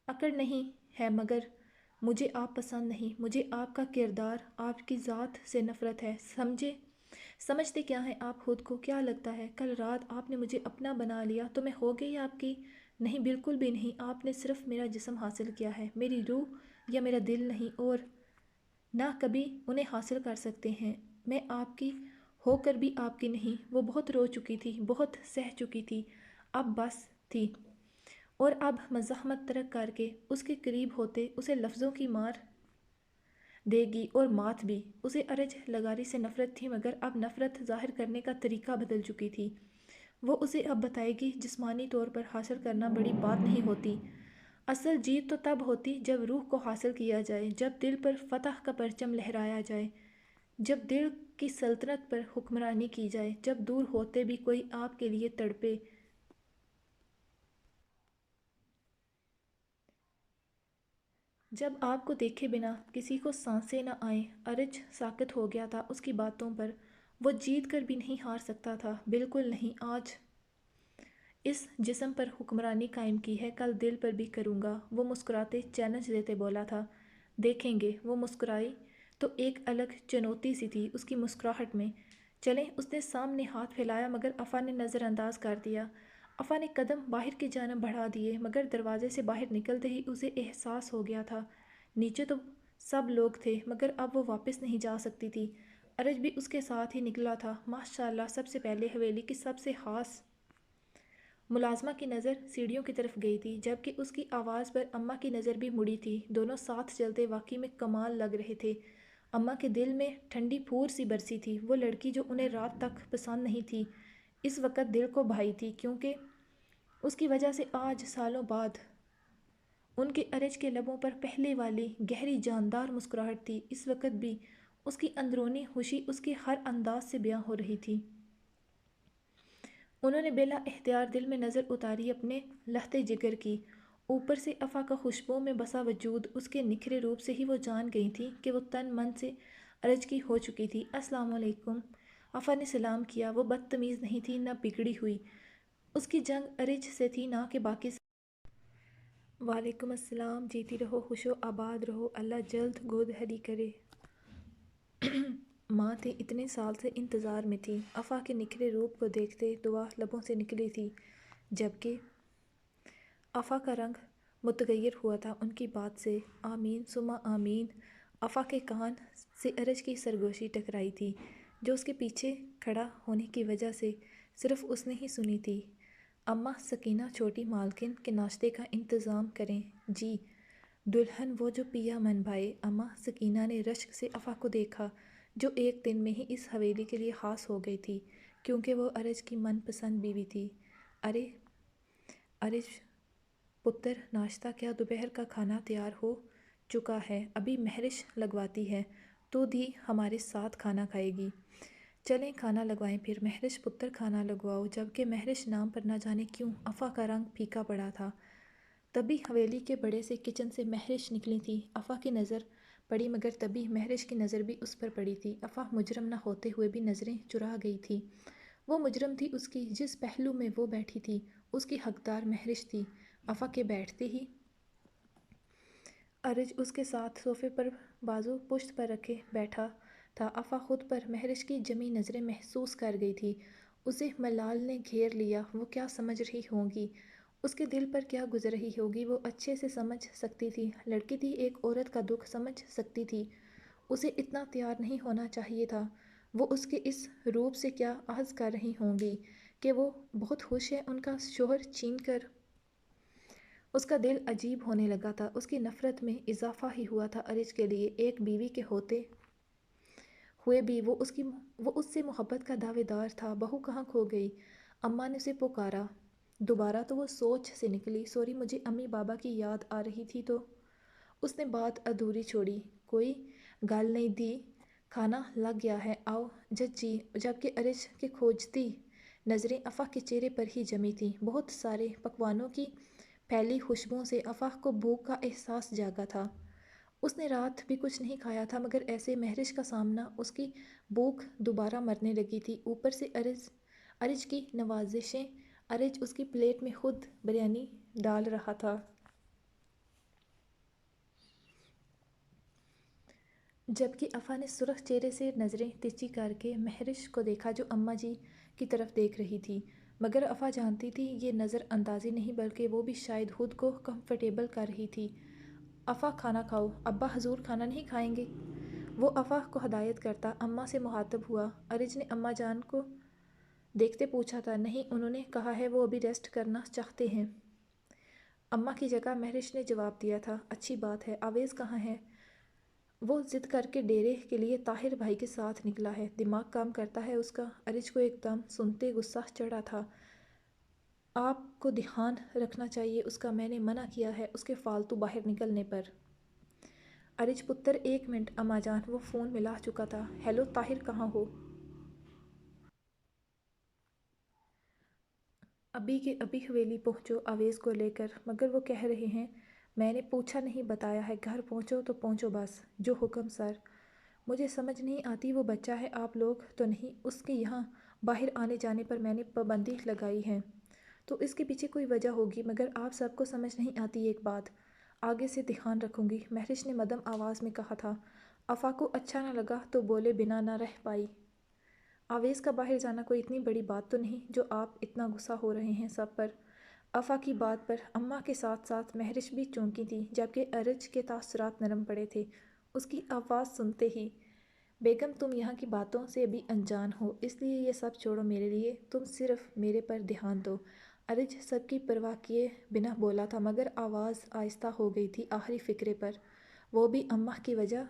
اکڑ نہیں ہے مگر مجھے آپ پسند نہیں، مجھے آپ کا کردار، آپ کی ذات سے نفرت ہے۔ سمجھتے کیا ہیں آپ خود کو؟ کیا لگتا ہے کل رات آپ نے مجھے اپنا بنا لیا تو میں ہو گئی آپ کی؟ نہیں، بالکل بھی نہیں۔ آپ نے صرف میرا جسم حاصل کیا ہے، میری روح یا میرا دل نہیں، اور نہ کبھی انہیں حاصل کر سکتے ہیں۔ میں آپ کی ہو کر بھی آپ کی نہیں۔ وہ بہت رو چکی تھی، بہت سہ چکی تھی، اب بس تھی، اور اب مزاحمت ترک کر کے اس کے قریب ہوتے اسے لفظوں کی مار دے گی، اور مات بھی۔ اسے ارج لغاری سے نفرت تھی، مگر اب نفرت ظاہر کرنے کا طریقہ بدل چکی تھی۔ وہ اسے اب بتائے گی جسمانی طور پر حاصل کرنا بڑی بات نہیں ہوتی، اصل جیت تو تب ہوتی جب روح کو حاصل کیا جائے، جب دل پر فتح کا پرچم لہرایا جائے، جب دل کی سلطنت پر حکمرانی کی جائے، جب دور ہوتے بھی کوئی آپ کے لیے تڑپے، جب آپ کو دیکھے بنا کسی کو سانسیں نہ آئیں۔ ارج ساکت ہو گیا تھا اس کی باتوں پر۔ وہ جیت کر بھی نہیں ہار سکتا تھا، بالکل نہیں۔ آج اس جسم پر حکمرانی قائم کی ہے، کل دل پر بھی کروں گا، وہ مسکراتے چیلنج دیتے بولا تھا۔ دیکھیں گے۔ وہ مسکرائی تو ایک الگ چنوتی سی تھی اس کی مسکراہٹ میں۔ چلیں، اس نے سامنے ہاتھ پھیلایا مگر افا نے نظر انداز کر دیا۔ افا نے قدم باہر کی جانب بڑھا دیے، مگر دروازے سے باہر نکلتے ہی اسے احساس ہو گیا تھا نیچے تو سب لوگ تھے، مگر اب وہ واپس نہیں جا سکتی تھی۔ ارج بھی اس کے ساتھ ہی نکلا تھا۔ ماشاءاللہ، سب سے پہلے حویلی کی سب سے خاص ملازمہ کی نظر سیڑھیوں کی طرف گئی تھی، جبکہ اس کی آواز پر اماں کی نظر بھی مڑی تھی۔ دونوں ساتھ چلتے واقعی میں کمال لگ رہے تھے۔ اماں کے دل میں ٹھنڈی پھور سی برسی تھی۔ وہ لڑکی جو انہیں رات تک پسند نہیں تھی، اس وقت دل کو بھائی تھی، کیونکہ اس کی وجہ سے آج سالوں بعد ان کے ارج کے لبوں پر پہلے والی گہری جاندار مسکراہٹ تھی۔ اس وقت بھی اس کی اندرونی خوشی اس کے ہر انداز سے بیاں ہو رہی تھی۔ انہوں نے بلا اختیار دل میں نظر اتاری اپنے لہتے جگر کی۔ اوپر سے افا کا خوشبو میں بسا وجود، اس کے نکھرے روپ سے ہی وہ جان گئی تھی کہ وہ تن من سے ارج کی ہو چکی تھی۔ السلام علیکم، افا نے سلام کیا۔ وہ بدتمیز نہیں تھی، نہ بگڑی ہوئی۔ اس کی جنگ ارج سے تھی، نہ کہ باقی سے۔ وعلیکم السلام، جیتی رہو، خوش و آباد رہو، اللہ جلد گود ہری کرے۔ ماں تھی، اتنے سال سے انتظار میں تھی۔ افا کے نکھرے روپ کو دیکھتے دعا لبوں سے نکلی تھی، جبکہ افا کا رنگ متغیر ہوا تھا ان کی بات سے۔ آمین ثم آمین۔ افا کے کان سے ارج کی سرگوشی ٹکرائی تھی، جو اس کے پیچھے کھڑا ہونے کی وجہ سے صرف اس نے ہی سنی تھی۔ اماں سکینہ چھوٹی مالکن کے ناشتے کا انتظام کریں۔ جی دلہن، وہ جو پیا من بھائے۔ اماں سکینہ نے رشک سے افا کو دیکھا، جو ایک دن میں ہی اس حویلی کے لیے خاص ہو گئی تھی، کیونکہ وہ ارج کی من پسند بیوی تھی۔ ارج پتر، ناشتہ کیا دوپہر کا کھانا تیار ہو چکا ہے، ابھی مہرش لگواتی ہے، تو دی ہمارے ساتھ کھانا کھائے گی۔ چلیں کھانا لگوائیں پھر۔ مہرش پتر کھانا لگواؤ، جبکہ مہرش نام پر نہ جانے کیوں افا کا رنگ پھیکا پڑا تھا۔ تبھی حویلی کے بڑے سے کچن سے مہرش نکلی تھی۔ افا کی نظر پڑی، مگر تبھی مہرش کی نظر بھی اس پر پڑی تھی۔ افا مجرم نہ ہوتے ہوئے بھی نظریں چرا گئی تھی۔ وہ مجرم تھی، اس کی جس پہلو میں وہ بیٹھی تھی اس کی حقدار مہرش تھی۔ افا کے بیٹھتے ہی ارج اس کے ساتھ صوفے پر بازو پشت پر رکھے بیٹھا تھا۔ افا خود پر مہرش کی جمی نظریں محسوس کر گئی تھی۔ اسے ملال نے گھیر لیا۔ وہ کیا سمجھ رہی ہوگی، اس کے دل پر کیا گزر رہی ہوگی، وہ اچھے سے سمجھ سکتی تھی۔ لڑکی تھی، ایک عورت کا دکھ سمجھ سکتی تھی۔ اسے اتنا تیار نہیں ہونا چاہیے تھا۔ وہ اس کے اس روپ سے کیا اخذ کر رہی ہوں گی کہ وہ بہت خوش ہے ان کا شوہر چھین کر۔ اس کا دل عجیب ہونے لگا تھا۔ اس کی نفرت میں اضافہ ہی ہوا تھا ارج کے لیے۔ ایک بیوی کے ہوتے ہوئے بھی وہ اس سے محبت کا دعوے دار تھا۔ بہو کہاں کھو گئی؟ اماں نے اسے پکارا دوبارہ تو وہ سوچ سے نکلی۔ سوری، مجھے امی بابا کی یاد آ رہی تھی تو۔ اس نے بات ادھوری چھوڑی۔ کوئی گل نہیں دی، کھانا لگ گیا ہے، آؤ جی۔ جبکہ ارج کی کھوجتی نظریں افا کے چہرے پر ہی جمی تھیں۔ بہت سارے پکوانوں کی پھیلی خوشبوؤں سے افا کو بھوک کا احساس جاگا تھا۔ اس نے رات بھی کچھ نہیں کھایا تھا، مگر ایسے مہرش کا سامنا اس کی بھوک دوبارہ مرنے لگی تھی۔ اوپر سے ارج کی نوازشیں۔ ارج اس کی پلیٹ میں خود بریانی ڈال رہا تھا۔ جبکہ افا نے سرخ چہرے سے نظریں ترچھی کر کے مہرش کو دیکھا جو اماں جی کی طرف دیکھ رہی تھی، مگر افا جانتی تھی یہ نظر اندازی نہیں بلکہ وہ بھی شاید خود کو کمفرٹیبل کر رہی تھی۔ افا کھانا کھاؤ، ابا حضور کھانا نہیں کھائیں گے؟ وہ افا کو ہدایت کرتا اماں سے مخاطب ہوا۔ ارج نے اماں جان کو دیکھتے پوچھا تھا۔ نہیں، انہوں نے کہا ہے وہ ابھی ریسٹ کرنا چاہتے ہیں۔ اماں کی جگہ مہرش نے جواب دیا تھا۔ اچھی بات ہے، آویز کہاں ہے؟ وہ ضد کر کے ڈیرے کے لیے طاہر بھائی کے ساتھ نکلا ہے، دماغ کام کرتا ہے اس کا؟ ارج کو ایک دم سنتے غصہ چڑھا تھا۔ آپ کو دھیان رکھنا چاہیے اس کا، میں نے منع کیا ہے اس کے فالتو باہر نکلنے پر۔ ارج پتر ایک منٹ اماں جان، وہ فون ملا چکا تھا۔ ہیلو طاہر، کہاں ہو؟ ابھی کے ابھی حویلی پہنچو آویز کو لے کر، مگر وہ کہہ رہے ہیں میں نے پوچھا نہیں بتایا ہے، گھر پہنچو تو پہنچو بس۔ جو حکم سر۔ مجھے سمجھ نہیں آتی، وہ بچہ ہے، آپ لوگ تو نہیں، اس کے یہاں باہر آنے جانے پر میں نے پابندی لگائی ہے تو اس کے پیچھے کوئی وجہ ہوگی، مگر آپ سب کو سمجھ نہیں آتی ایک بات۔ آگے سے دھیان رکھوں گی، مہرش نے مدھم آواز میں کہا تھا۔ افا کو اچھا نہ لگا تو بولے بنا نہ رہ پائی۔ آویز کا باہر جانا کوئی اتنی بڑی بات تو نہیں جو آپ اتنا غصہ ہو رہے ہیں سب پر۔ افا کی بات پر اماں کے ساتھ ساتھ مہرش بھی چونکی تھی، جبکہ ارج کے تاثرات نرم پڑے تھے اس کی آواز سنتے ہی۔ بیگم تم یہاں کی باتوں سے بھی انجان ہو، اس لیے یہ سب چھوڑو میرے لیے، تم صرف میرے پر دھیان دو۔ ارج سب کی پرواہ کیے بنا بولا تھا، مگر آواز آہستہ ہو گئی تھی آخری فقرے پر، وہ بھی اماں کی وجہ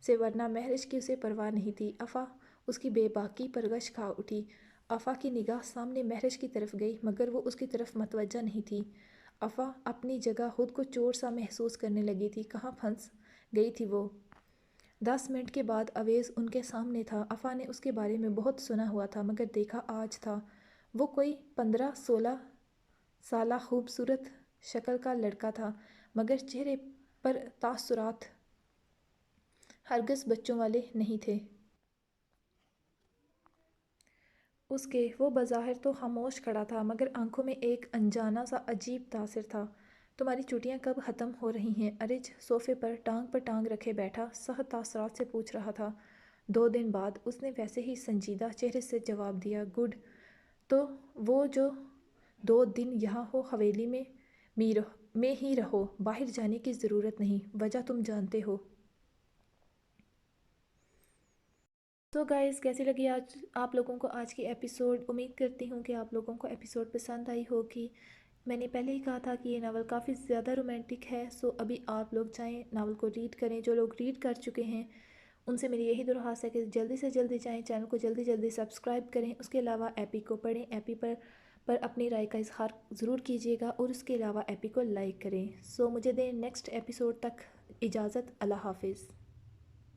سے، ورنہ مہرش کی اسے پرواہ نہیں تھی۔ افا اس کی بے باکی پر غش کھا اٹھی۔ افا کی نگاہ سامنے مہرش کی طرف گئی، مگر وہ اس کی طرف متوجہ نہیں تھی۔ افا اپنی جگہ خود کو چور سا محسوس کرنے لگی تھی، کہاں پھنس گئی تھی وہ؟ 10 منٹ کے بعد آویز ان کے سامنے تھا۔ افا نے اس کے بارے میں بہت سنا ہوا تھا، مگر دیکھا آج تھا۔ وہ کوئی 15-16 سالہ خوبصورت شکل کا لڑکا تھا، مگر چہرے پر تاثرات ہرگز بچوں والے نہیں تھے۔ اس کے وہ بظاہر تو خاموش کھڑا تھا، مگر آنکھوں میں ایک انجانا سا عجیب تاثر تھا۔ تمہاری چھٹیاں کب ختم ہو رہی ہیں؟ ارج صوفے پر ٹانگ رکھے بیٹھا سخت تاثرات سے پوچھ رہا تھا۔ 2 دن بعد، اس نے ویسے ہی سنجیدہ چہرے سے جواب دیا۔ گڈ، تو وہ جو 2 دن یہاں ہو حویلی میں ہی رہو، باہر جانے کی ضرورت نہیں، وجہ تم جانتے ہو۔ تو گائز، کیسی لگی آج آپ لوگوں کو آج کی ایپیسوڈ؟ امید کرتی ہوں کہ آپ لوگوں کو ایپیسوڈ پسند آئی ہوگی۔ میں نے پہلے ہی کہا تھا کہ یہ ناول کافی زیادہ رومانٹک ہے، سو ابھی آپ لوگ جائیں ناول کو ریڈ کریں۔ جو لوگ ریڈ کر چکے ہیں ان سے میری یہی درخواست ہے کہ جلدی سے جلدی جائیں، چینل کو جلدی سبسکرائب کریں۔ اس کے علاوہ ایپی کو پڑھیں، ایپی پر اپنی رائے کا اظہار ضرور کیجیے گا، اور اس کے علاوہ ایپی کو لائک کریں۔ سو مجھے دیں نیکسٹ ایپیسوڈ تک اجازت۔ اللہ حافظ۔